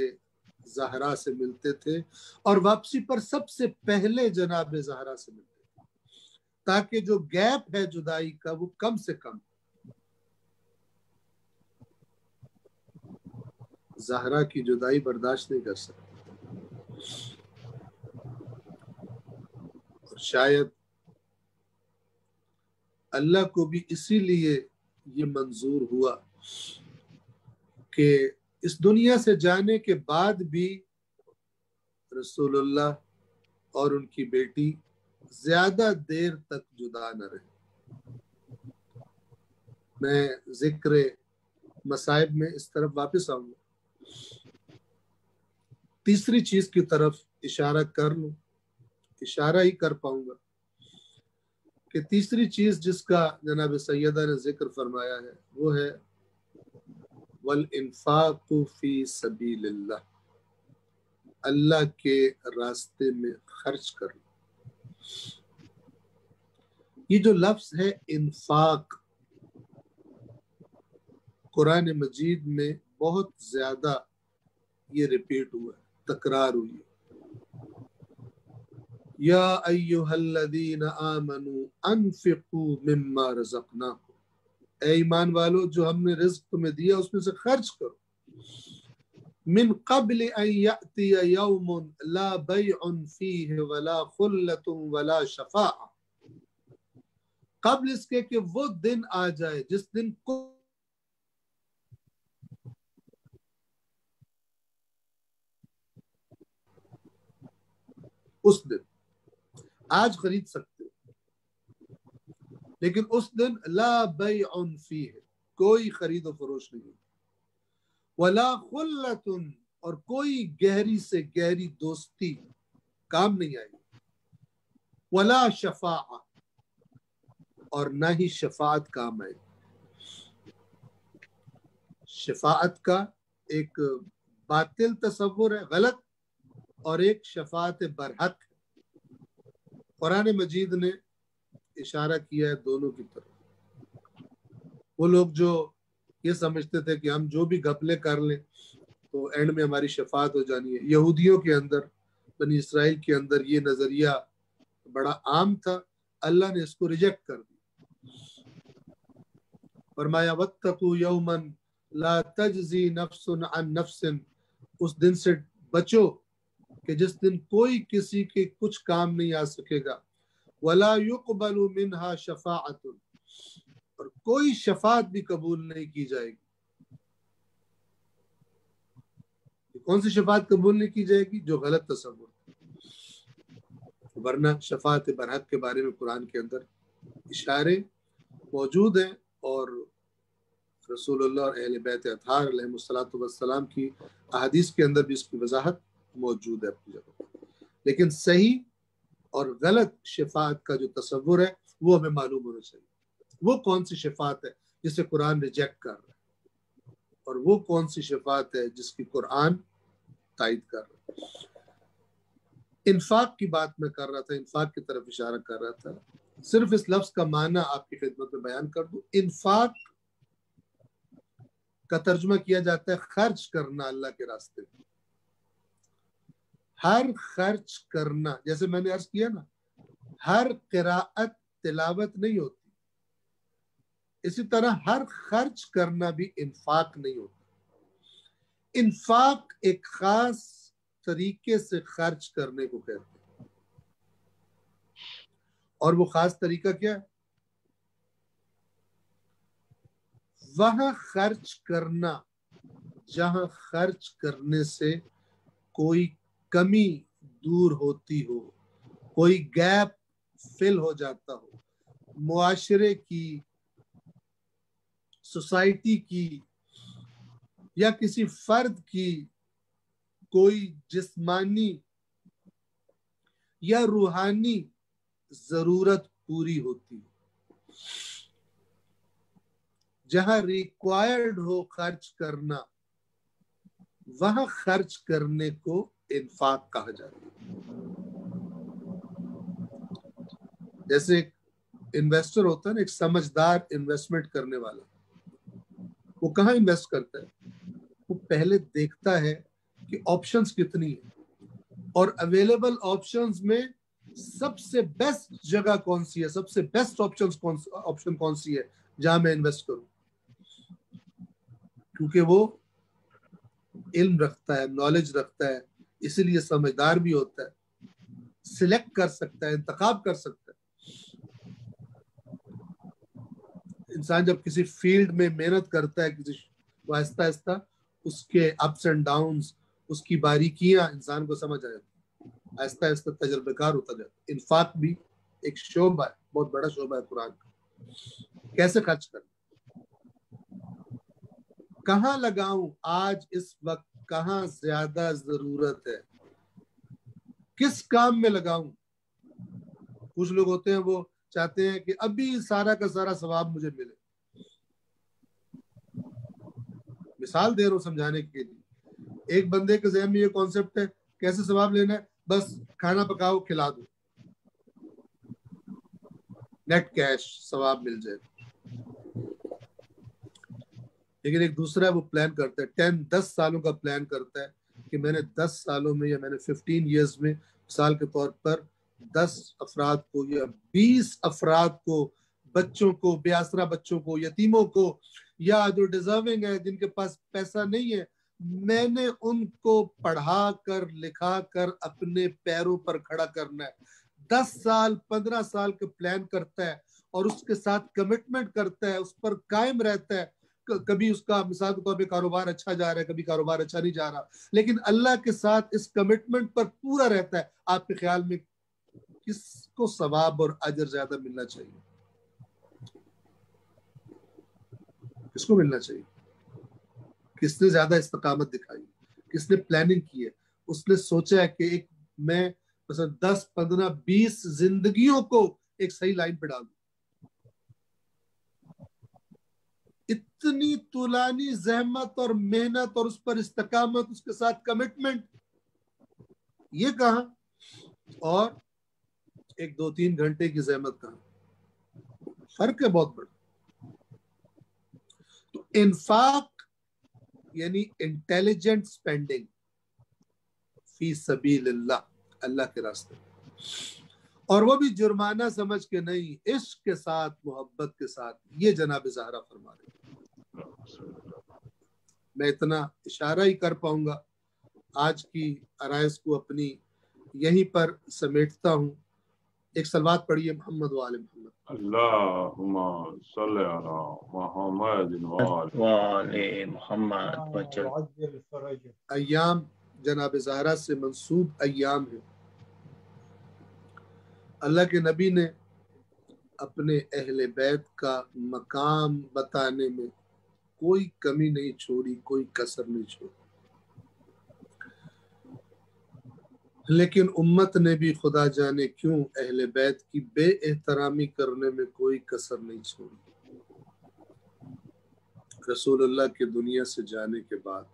زہرا سے ملتے تھے اور واپسی پر سب سے پہلے جناب زہرا سے ملتے تھے، تاکہ جو گیپ ہے جدائی کا وہ کم سے کم۔ زہرا کی جدائی برداشت نہیں کر سکتے، اور شاید اللہ کو بھی اسی لیے یہ منظور ہوا کہ اس دنیا سے جانے کے بعد بھی رسول اللہ اور ان کی بیٹی زیادہ دیر تک جدا نہ رہے۔ میں ذکر مصائب میں اس طرف واپس آؤں گا، تیسری چیز کی طرف اشارہ کر لوں، اشارہ ہی کر پاؤں گا کہ تیسری چیز جس کا جناب سیدہ نے ذکر فرمایا ہے وہ ہے والانفاق فی سبیل اللہ، اللہ کے راستے میں خرچ کرنا۔ یہ جو لفظ ہے انفاق، قرآن مجید میں بہت زیادہ یہ ریپیٹ ہوا ہے، تکرار ہوئی ہے۔ یا ایہا الذین آمنوا انفقوا مما رزقناکم، اے ایمان والو جو ہم نے رزق تمہیں دیا اس میں سے خرچ کرو۔ من قبل ان یأتی یوم لا بیع فیہ ولا خلۃ ولا شفاعہ، قبل اس کے کہ وہ دن آ جائے جس دن کو اس دن آج خرید سکتے ہو، لیکن اس دن لا بیع فیہ، کوئی خرید و فروش نہیں، ولا خلۃ، اور کوئی گہری سے گہری دوستی کام نہیں آئے گی، ولا شفاعہ، اور نہ ہی شفاعت کام آئے گی۔ شفاعت کا ایک باطل تصور ہے، غلط، اور ایک شفاعت برحق ہے۔ قرآن مجید نے اشارہ کیا ہے دونوں کی طرف۔ وہ لوگ جو یہ سمجھتے تھے کہ ہم جو بھی گھپلے کر لیں تو اینڈ میں ہماری شفاعت ہو جانی ہے، یہودیوں کے اندر، بنی اسرائیل کے اندر یہ نظریہ بڑا عام تھا، اللہ نے اس کو ریجیکٹ کر دیا۔ فرمایا واتقوا یوما لا تجزی نفس عن نفس، اس دن سے بچو کہ جس دن کوئی کسی کے کچھ کام نہیں آ سکے گا، ولا يقبل منها شفاعت، اور کوئی شفاعت بھی قبول نہیں کی جائے گی۔ کون سی شفاعت قبول نہیں کی جائے گی؟ جو غلط تصور، ورنہ شفاعت برحق کے بارے میں قرآن کے اندر اشارے موجود ہیں، اور رسول اللہ اور اہل بیت اطہار علیہ السلام کی احادیث کے اندر بھی اس کی وضاحت موجود ہے اپنی جگہ۔ لیکن صحیح اور غلط شفاعت کا جو تصور ہے وہ ہمیں معلوم ہونا چاہیے۔ وہ کون سی شفاعت ہے جسے قرآن ریجیکٹ کر رہا ہے، اور وہ کون سی شفاعت ہے جس کی قرآن تائید کر رہا ہے۔ انفاق کی بات میں کر رہا تھا، انفاق کی طرف اشارہ کر رہا تھا۔ صرف اس لفظ کا معنی آپ کی خدمت میں بیان کر دوں۔ انفاق کا ترجمہ کیا جاتا ہے خرچ کرنا اللہ کے راستے میں۔ ہر خرچ کرنا، جیسے میں نے عرض کیا نا، ہر قراءت تلاوت نہیں ہوتی، اسی طرح ہر خرچ کرنا بھی انفاق نہیں ہوتا۔ انفاق ایک خاص طریقے سے خرچ کرنے کو کہتے ہیں، اور وہ خاص طریقہ کیا ہے؟ وہاں خرچ کرنا جہاں خرچ کرنے سے کوئی کمی دور ہوتی ہو، کوئی گیپ فل ہو جاتا ہو، معاشرے کی، سوسائٹی کی، یا کسی فرد کی کوئی جسمانی یا روحانی ضرورت پوری ہوتی ہے. جہاں ریکوائرڈ ہو خرچ کرنا وہاں خرچ کرنے کو انفاق کہا جاتا ہے. جیسے ایک انویسٹر ہوتا ہے نا، ایک سمجھدار انویسٹمنٹ کرنے والا، وہ کہاں انویسٹ کرتا ہے؟ وہ پہلے دیکھتا ہے کہ آپشنز کتنی ہیں اور اویلیبل آپشنز میں سب سے بیسٹ جگہ کون سی ہے، سب سے بیسٹ آپشن کون سی ہے جہاں میں انویسٹ کروں. کیونکہ وہ علم رکھتا ہے، نالج رکھتا ہے، اسی لیے سمجھدار بھی ہوتا ہے، سلیکٹ کر سکتا ہے، انتخاب کر سکتا ہے. انسان جب کسی فیلڈ میں محنت کرتا ہے، وہ آہستہ آہستہ اس کے اپس اینڈ ڈاؤنز، اس کی باریکیاں انسان کو سمجھ آ جاتی، آہستہ آہستہ تجربہ کار ہوتا جاتا. انفاق بھی ایک شعبہ ہے، بہت بڑا شعبہ ہے قرآن کا. کیسے خرچ کرنا، کہاں لگاؤں، آج اس وقت کہاں زیادہ ضرورت ہے، کس کام میں لگاؤں. کچھ لوگ ہوتے ہیں وہ چاہتے ہیں کہ ابھی سارا کا سارا ثواب مجھے ملے. مثال دے رہا ہوں سمجھانے کے لیے. ایک بندے کے ذہن میں یہ کانسیپٹ ہے کیسے ثواب لینا ہے، بس کھانا پکاؤ کھلا دو، نیٹ کیش ثواب مل جائے. لیکن ایک دوسرا وہ پلان کرتا ہے، 10 سالوں کا پلان کرتا ہے کہ میں نے 10 سالوں میں یا میں نے 15 ایئرز میں مثال کے طور پر 10 افراد کو یا 20 افراد کو، بچوں کو، بے آسرا بچوں کو، یتیموں کو، یا جو ڈیزرونگ ہے جن کے پاس پیسہ نہیں ہے، میں نے ان کو پڑھا کر لکھا کر اپنے پیروں پر کھڑا کرنا ہے. 10 سال 15 سال کا پلان کرتا ہے اور اس کے ساتھ کمٹمنٹ کرتا ہے، اس پر قائم رہتا ہے. کبھی اس کا مثال کے طور پہ کاروبار اچھا جا رہا ہے، کبھی کاروبار اچھا نہیں جا رہا، لیکن اللہ کے ساتھ اس کمٹمنٹ پر پورا رہتا ہے. آپ کے خیال میں کس کو ثواب اور اجر زیادہ ملنا چاہیے؟ کس کو ملنا چاہیے؟ کس نے زیادہ استقامت دکھائی، کس نے پلاننگ کی ہے، اس نے سوچا ہے کہ ایک میں مثلا 10 15 20 زندگیوں کو ایک صحیح لائن پہ ڈالوں. اتنی طولانی زحمت اور محنت اور اس پر استقامت، اس کے ساتھ کمٹمنٹ، یہ کہاں؟ اور ایک 2-3 گھنٹے کی زحمت کہاں؟ فرق ہے بہت بڑا. تو انفاق یعنی انٹیلیجنٹ سپینڈنگ فی سبیل اللہ، اللہ کے راستے، اور وہ بھی جرمانہ سمجھ کے نہیں، عشق کے ساتھ، محبت کے ساتھ. یہ جناب زہرا فرما رہے ہیں. میں اتنا اشارہ ہی کر پاؤں گا، آج کی عرائض کو اپنی یہیں پر سمیٹتا ہوں. ایک صلوات پڑھیے محمد و آل محمد. اللہم صلی علی محمد و آل محمد وجل. وعجل فرجه. ایام جناب زہرا سے منسوب ایام ہیں. اللہ کے نبی نے اپنے اہل بیت کا مقام بتانے میں کوئی کمی نہیں چھوڑی، کوئی کسر نہیں چھوڑی. لیکن امت نے بھی خدا جانے کیوں اہل بیت کی بے احترامی کرنے میں کوئی کسر نہیں چھوڑی. رسول اللہ کے دنیا سے جانے کے بعد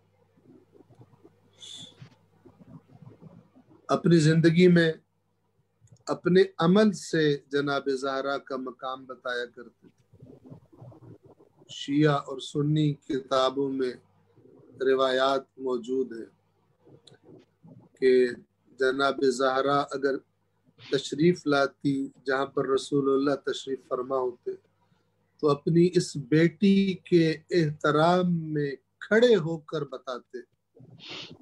اپنی زندگی میں اپنے عمل سے جناب زہرا کا مقام بتایا کرتے تھے. شیعہ اور سنی کتابوں میں روایات موجود ہیں کہ جناب زہرا اگر تشریف لاتی جہاں پر رسول اللہ تشریف فرما ہوتے تو اپنی اس بیٹی کے احترام میں کھڑے ہو کر بتاتے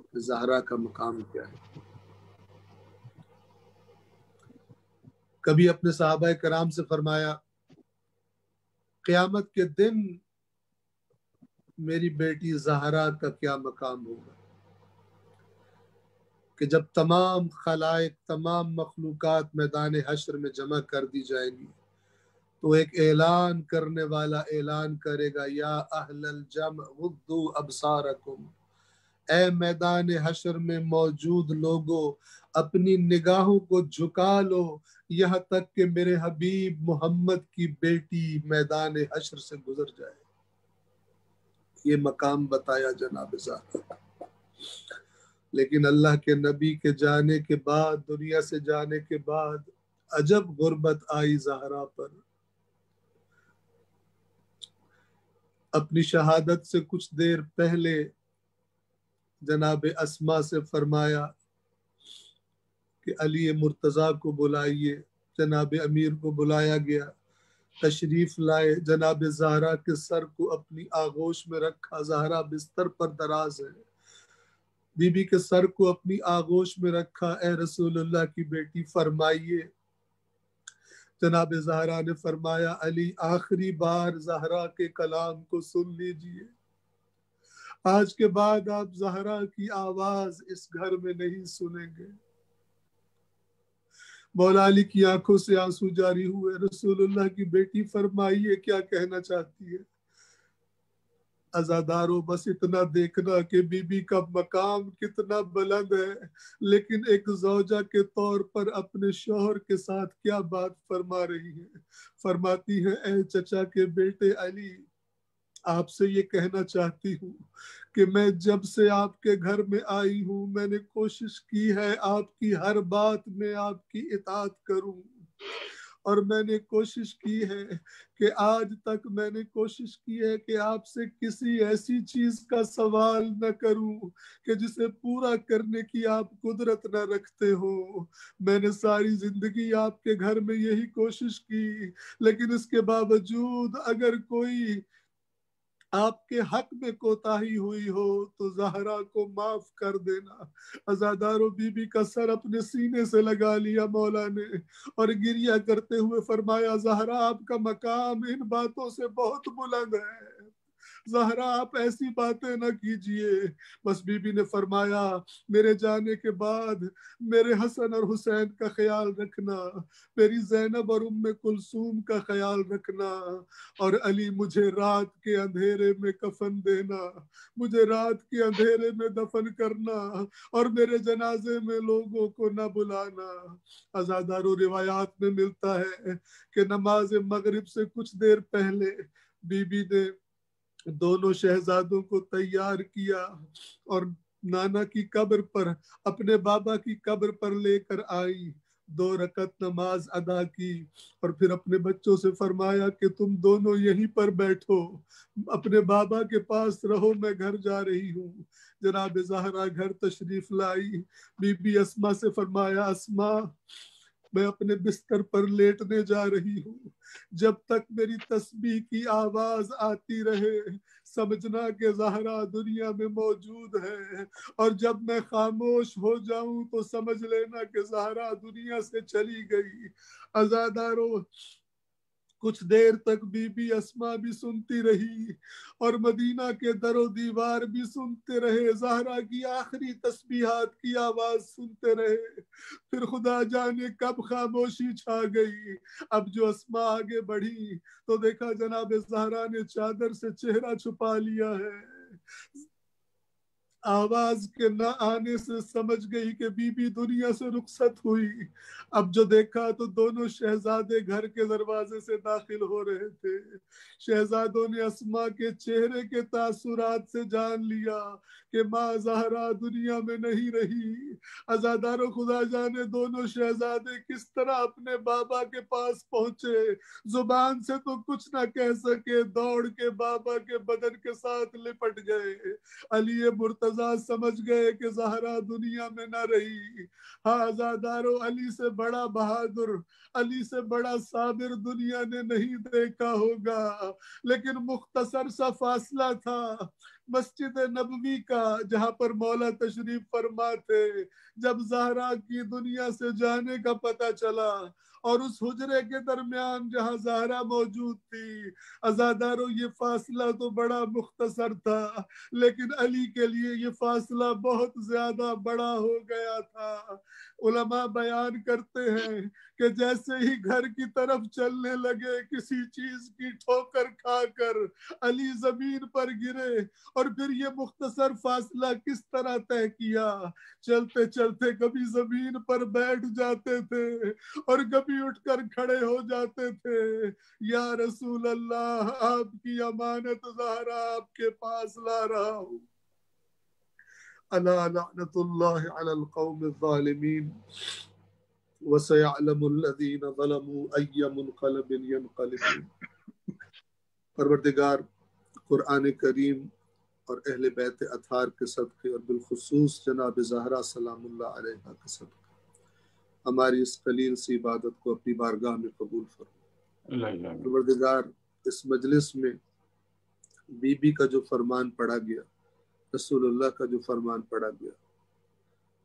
کہ زہرا کا مقام کیا ہے. کبھی اپنے صحابہ کرام سے فرمایا قیامت کے دن میری بیٹی زہرا کا کیا مقام ہوگا، کہ جب تمام خلائق، تمام مخلوقات میدان حشر میں جمع کر دی جائیں گی تو ایک اعلان کرنے والا اعلان کرے گا، یا اہل الجمع غضوا ابصارکم، اے میدان حشر میں موجود لوگوں اپنی نگاہوں کو جھکا لو یہاں تک کہ میرے حبیب محمد کی بیٹی میدان حشر سے گزر جائے. یہ مقام بتایا جناب زہرا. لیکن اللہ کے نبی کے جانے کے بعد، دنیا سے جانے کے بعد عجب غربت آئی زہرا پر. اپنی شہادت سے کچھ دیر پہلے جناب اسما سے فرمایا کہ علی مرتضیٰ کو بلائیے. جناب امیر کو بلایا گیا، تشریف لائے. جناب زہرا کے سر کو اپنی آغوش میں رکھا. زہرا بستر پر دراز ہے. بی بی کے سر کو اپنی آغوش میں رکھا. اے رسول اللہ کی بیٹی فرمائیے. جناب زہرا نے فرمایا علی آخری بار زہرا کے کلام کو سن لیجئے. آج کے بعد آپ زہرا کی آواز اس گھر میں نہیں سنیں گے. مولا علی کی آنکھوں سے آنسو جاری ہوئے. رسول اللہ کی بیٹی فرمائیے کیا کہنا چاہتی ہے. عزادارو بس اتنا دیکھنا کہ بی بی کا مقام کتنا بلند ہے، لیکن ایک زوجہ کے طور پر اپنے شوہر کے ساتھ کیا بات فرما رہی ہے. فرماتی ہے اے چچا کے بیٹے علی، آپ سے یہ کہنا چاہتی ہوں کہ میں جب سے آپ کے گھر میں آئی ہوں میں نے کوشش کی ہے آپ کی ہر بات میں آپ کی اطاعت کروں، اور میں نے کوشش کی ہے کہ آج تک میں نے کوشش کی ہے کہ آپ سے کسی ایسی چیز کا سوال نہ کروں کہ جسے پورا کرنے کی آپ قدرت نہ رکھتے ہو. میں نے ساری زندگی آپ کے گھر میں یہی کوشش کی، لیکن اس کے باوجود اگر کوئی آپ کے حق میں کوتاہی ہوئی ہو تو زہرا کو معاف کر دینا. عزادارو بی بی کا سر اپنے سینے سے لگا لیا مولا نے اور گریہ کرتے ہوئے فرمایا زہرا آپ کا مقام ان باتوں سے بہت بلند ہے. زہرا آپ ایسی باتیں نہ کیجئے. بس بی بی نے فرمایا میرے جانے کے بعد میرے حسن اور حسین کا خیال رکھنا، میری زینب اور ام کلثوم کا خیال رکھنا، اور علی مجھے رات کے اندھیرے میں کفن دینا، مجھے رات کے اندھیرے میں دفن کرنا، اور میرے جنازے میں لوگوں کو نہ بلانا. عزادارو روایات میں ملتا ہے کہ نماز مغرب سے کچھ دیر پہلے بی بی نے دونوں شہزادوں کو تیار کیا اور نانا کی قبر پر، اپنے بابا کی قبر پر لے کر آئی. 2 رکعت نماز ادا کی اور پھر اپنے بچوں سے فرمایا کہ تم دونوں یہیں پر بیٹھو، اپنے بابا کے پاس رہو، میں گھر جا رہی ہوں. جناب زہرا گھر تشریف لائی. بی بی اسما سے فرمایا اسما میں اپنے بستر پر لیٹنے جا رہی ہوں، جب تک میری تسبیح کی آواز آتی رہے سمجھنا کہ زہرا دنیا میں موجود ہے، اور جب میں خاموش ہو جاؤں تو سمجھ لینا کہ زہرا دنیا سے چلی گئی. عزادارو کچھ دیر تک بی بی اسما بھی سنتی رہی اور مدینہ کے در و دیوار بھی سنتے رہے. زہرا کی آخری تسبیحات کی آواز سنتے رہے. پھر خدا جانے کب خاموشی چھا گئی. اب جو اسما آگے بڑھی تو دیکھا جناب زہرا نے چادر سے چہرہ چھپا لیا ہے. آواز کے نہ آنے سے سمجھ گئی کہ بی بی دنیا سے رخصت ہوئی. اب جو دیکھا تو دونوں شہزادے گھر کے دروازے سے داخل ہو رہے تھے. شہزادوں نے اسما کے چہرے کے تاثرات سے جان لیا کہ ماں زہرا دنیا میں نہیں رہی. عزادارو خدا جانے دونوں شہزادے کس طرح اپنے بابا کے پاس پہنچے. زبان سے تو کچھ نہ کہہ سکے، دوڑ کے بابا کے بدن کے ساتھ لپٹ گئے. علی مرتضیٰ سمجھ گئے کہ زہرا دنیا میں نہ رہی. ہاں عزادارو علی سے بڑا بہادر، علی سے بڑا صابر دنیا نے نہیں دیکھا ہوگا. لیکن مختصر سا فاصلہ تھا مسجد نبوی کا جہاں پر مولا تشریف فرما تھے. جب زہرا کی دنیا سے جانے کا پتہ چلا اور اس حجرے کے درمیان جہاں زہرا موجود تھی، عزاداروں یہ فاصلہ تو بڑا مختصر تھا، لیکن علی کے لیے یہ فاصلہ بہت زیادہ بڑا ہو گیا تھا۔ علماء بیان کرتے ہیں کہ جیسے ہی گھر کی طرف چلنے لگے، کسی چیز کی ٹھوکر کھا کر علی زمین پر گرے، اور پھر یہ مختصر فاصلہ کس طرح طے کیا؟ چلتے چلتے کبھی زمین پر بیٹھ جاتے تھے اور کبھی اٹھ کر کھڑے ہو جاتے تھے۔ یا رسول اللہ، آپ کی امانت زہرا آپ کے پاس لا رہا ہوں۔ الا لعنت اللہ علی القوم الظالمین وسيعلم الذين ظلموا أي منقلب ينقلبون۔ پروردگار، قرآن کریم اور اہل بیت اطہار کے صدقے اور بالخصوص جناب زہرا سلام اللہ علیہ کے صدقے ہماری اس قلیل سی عبادت کو اپنی بارگاہ میں قبول فرما۔ پروردگار، اس مجلس میں بی بی کا جو فرمان پڑھا گیا، رسول اللہ کا جو فرمان پڑھا گیا،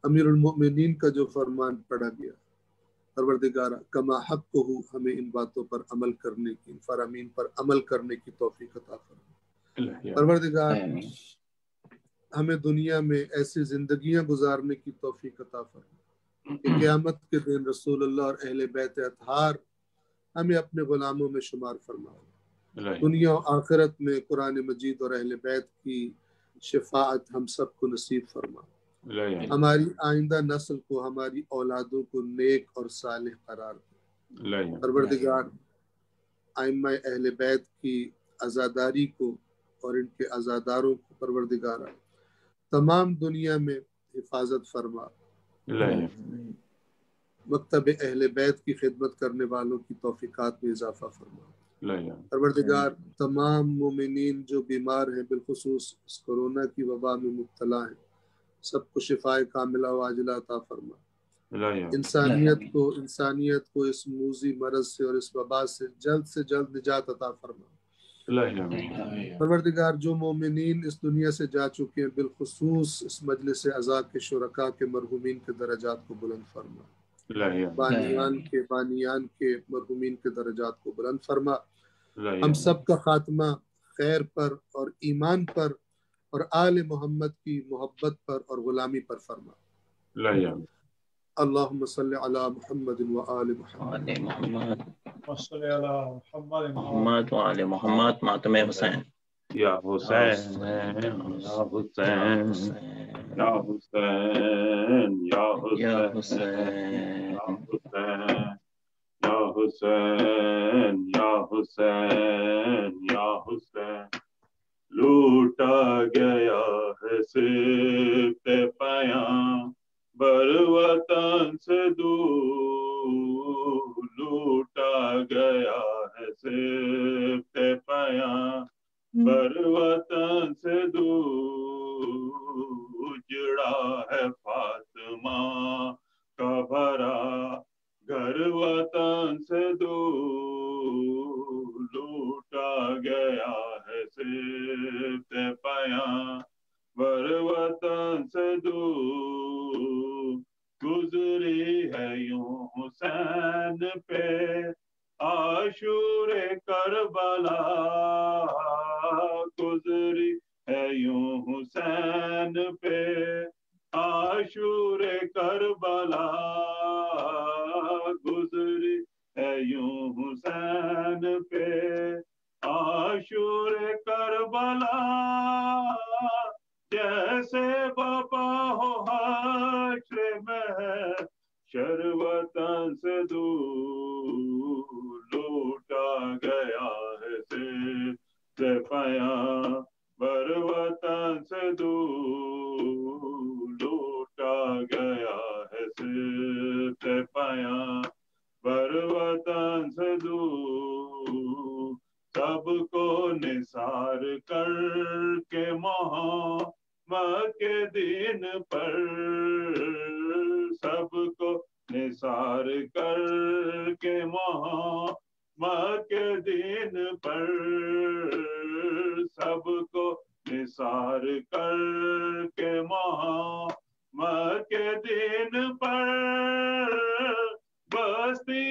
امیر المؤمنین کا جو فرمان پڑھا گیا، پروردگار کما حق کو ہمیں ان باتوں پر عمل کرنے کی، ان فرامین پر عمل کرنے کی توفیق عطا فرما۔ پروردگار ہمیں دنیا میں ایسی زندگیاں گزارنے کی توفیق عطا فرما کہ قیامت کے دن رسول اللہ اور اہل بیت اطہار ہمیں اپنے غلاموں میں شمار فرما۔ دنیا و آخرت میں قرآن مجید اور اہل بیت کی شفاعت ہم سب کو نصیب فرما۔ ہماری آئندہ نسل کو، ہماری اولادوں کو نیک اور صالح قرار دے۔ پروردگار ائمہ اہل بیت کی عزاداری کو اور ان کے عزاداروں کو پروردگار تمام دنیا میں حفاظت فرما۔ مکتب اہل بیت کی خدمت کرنے والوں کی توفیقات میں اضافہ فرما۔ پروردگار تمام مومنین جو بیمار ہیں، بالخصوص اس کورونا کی وبا میں مبتلا ہیں، سب کو شفائے کاملہ و عاجلہ عطا فرما۔ انسانیت کو اس موذی مرض سے اور اس وبا سے جلد نجات عطا فرما۔ پروردگار جو مومنین اس دنیا سے جا چکے ہیں، بالخصوص اس مجلس عزا کے شرکاء کے مرحومین کے درجات کو بلند فرما۔ بانیان کے مرحومین کے درجات کو بلند فرما۔ ہم سب کا خاتمہ خیر پر اور ایمان پر اور آل محمد کی محبت پر اور غلامی پر فرما۔ اللہم صلی علی محمد و آل محمد وصلی علی محمد محمد و آل محمد۔ ماتم حسین۔ یا حسین یا حسین یا حسین یا حسین یا حسین یا حسین یا حسین، لوٹا گیا ہے صرف پیام بر وطن سے دور، لوٹا گیا ہے صرف پیام بر وطن سے دور، اجڑا ہے فاطمہ کا بھرا گھر وطن سے دور، لوٹا گیا ہے صرف پیام بر وطن سے دور، گزری ہے یوں حسین پہ عاشور کربلا، گزری ہے یوں حسین پہ عاشور کربلا، گزری ہے یوں حسین پہ عاشور کربلا، جیسے بپا ہو حشر میں شر وطن سے دور، لوٹا گیا ہے سے پیام بر وطن سے دور، لوٹا گیا ہے سے پیام بر وطن سے دور، سب کو نثار کر کے محمد کے دین پر، سب کو نثار کر کے محمد کے دین پر، سب کو نثار کر کے محمد کے دین پر، بستی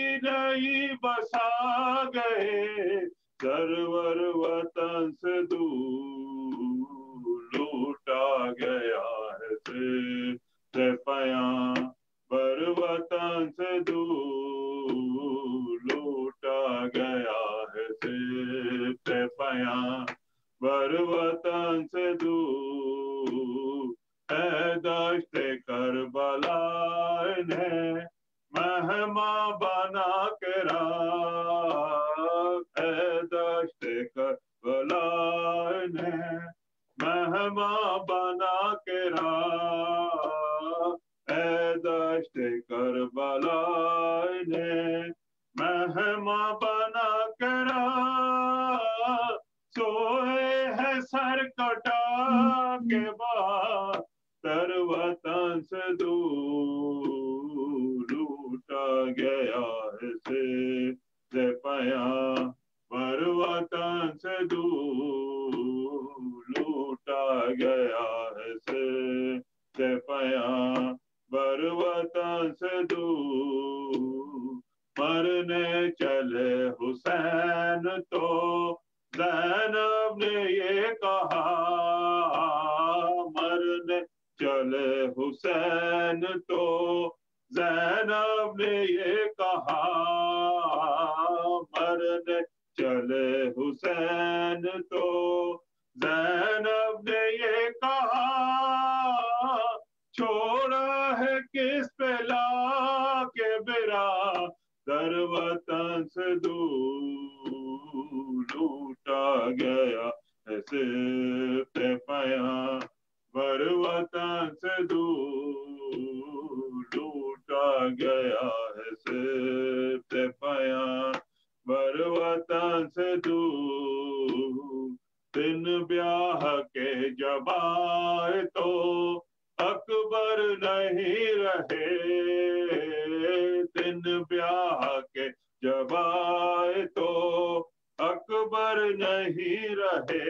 دشت کربلا انہیں مہماں بنا کے رکھ، اے دشت کربلا انہیں مہماں بنا کے رکھ، اے دشت کربلا انہیں مہماں بنا کے رکھ، سوئے ہے سر کٹا کے بعد تر وطن سے دور، لوٹا گیا ہے سے پیام پر وطن سے دور، لوٹا گیا ہے سے پیام پر وطن سے دور، مرنے چلے حسین تو زینب نے یہ کہا، مرنے چلے حسین تو زینب نے یہ کہا، مرنے چلے حسین تو زینب نے یہ کہا، چھوڑا ہے کس پہ لا کے برا در وطن سے دور، لوٹا گیا ہے صرف پیام پر وطن سے دور، لوٹا گیا ہے صرف پیام پر وطن سے دور، دن بیاہ کے جب آئے تو اکبر نہیں رہے، دن بیاہ کے جب آئے تو اکبر نہیں رہے،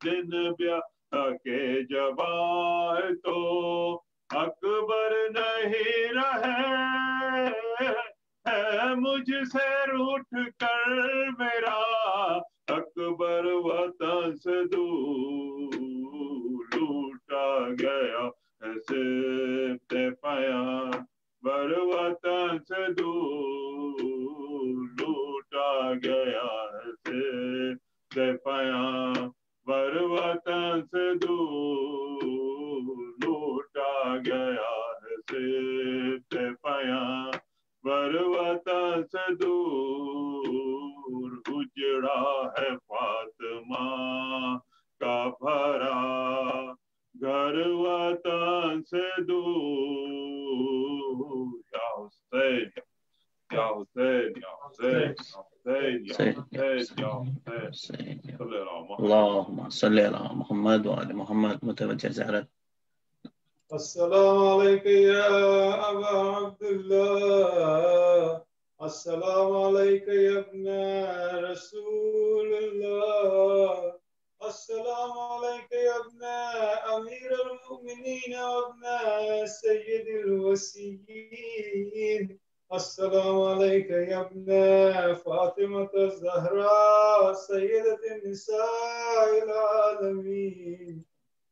دن بیاہ کے جب آئے تو اکبر نہیں رہے، ہے مجھ سے روٹھ کر میرا اکبر وطن سے دور، لوٹا گیا ہے صرف پیام پر وطن سے دور، لوٹا گیا ہے صرف پیام پر وطن سے دور، لوٹا گیا ہے صرف پیام پر وطن سے دور، اجڑا ہے فاطمہ کا بھرا گھر وطن سے دور، یا حسین یا حسین یا حسین یا حسین یا حسین یا حسین، اللہم صلی علی محمد وعلی محمد. متوجہ زیارت. السلام علیکم یا ابا عبداللہ، السلام علیکم یا ابن رسول اللہ، السلام علیکم یا ابن امیر المؤمنین وابن سید الوسیین، السلام علیکم یا ابن فاطمة الزہراء سیدۃ النساء العالمین،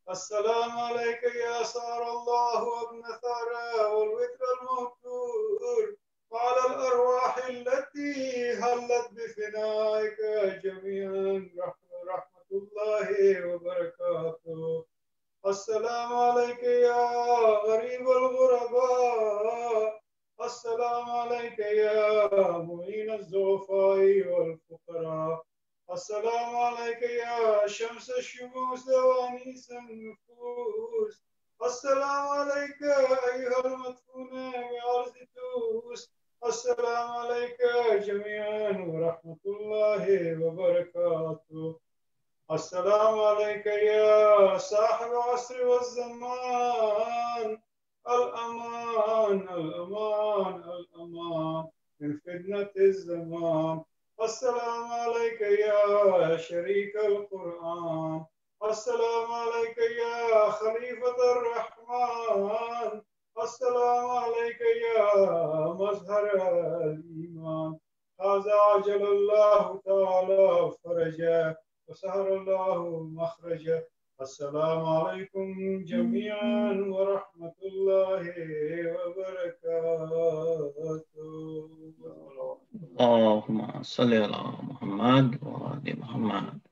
السلام عليك يا سار الله وابن ثرى والوتر الموتور، وعلى الأرواح التي هلت بفنائك جميعا رحمة الله وبركاته، السلام عليك يا غريب الغرباء، السلام عليك يا معين الضعفاء والفقراء، السلام عليك يا شمس الشموس وانيس النفوس، السلام عليك أيها المدفون بعرض توس، السلام عليك جميعا ورحمة الله وبركاته، السلام عليك يا صاحب العصر والزمان، الأمان الأمان الأمان من فتنة الزمان، السلام عليك يا شريك القرآن، السلام عليك يا خليفة الرحمن، السلام عليك يا مظهر الإيمان، هذا عجل الله تعالى فرجه وسهر الله مخرجه، السلام عليكم جميعا ورحمة الله وبركاته. اللهم صل علی محمد وعلی محمد.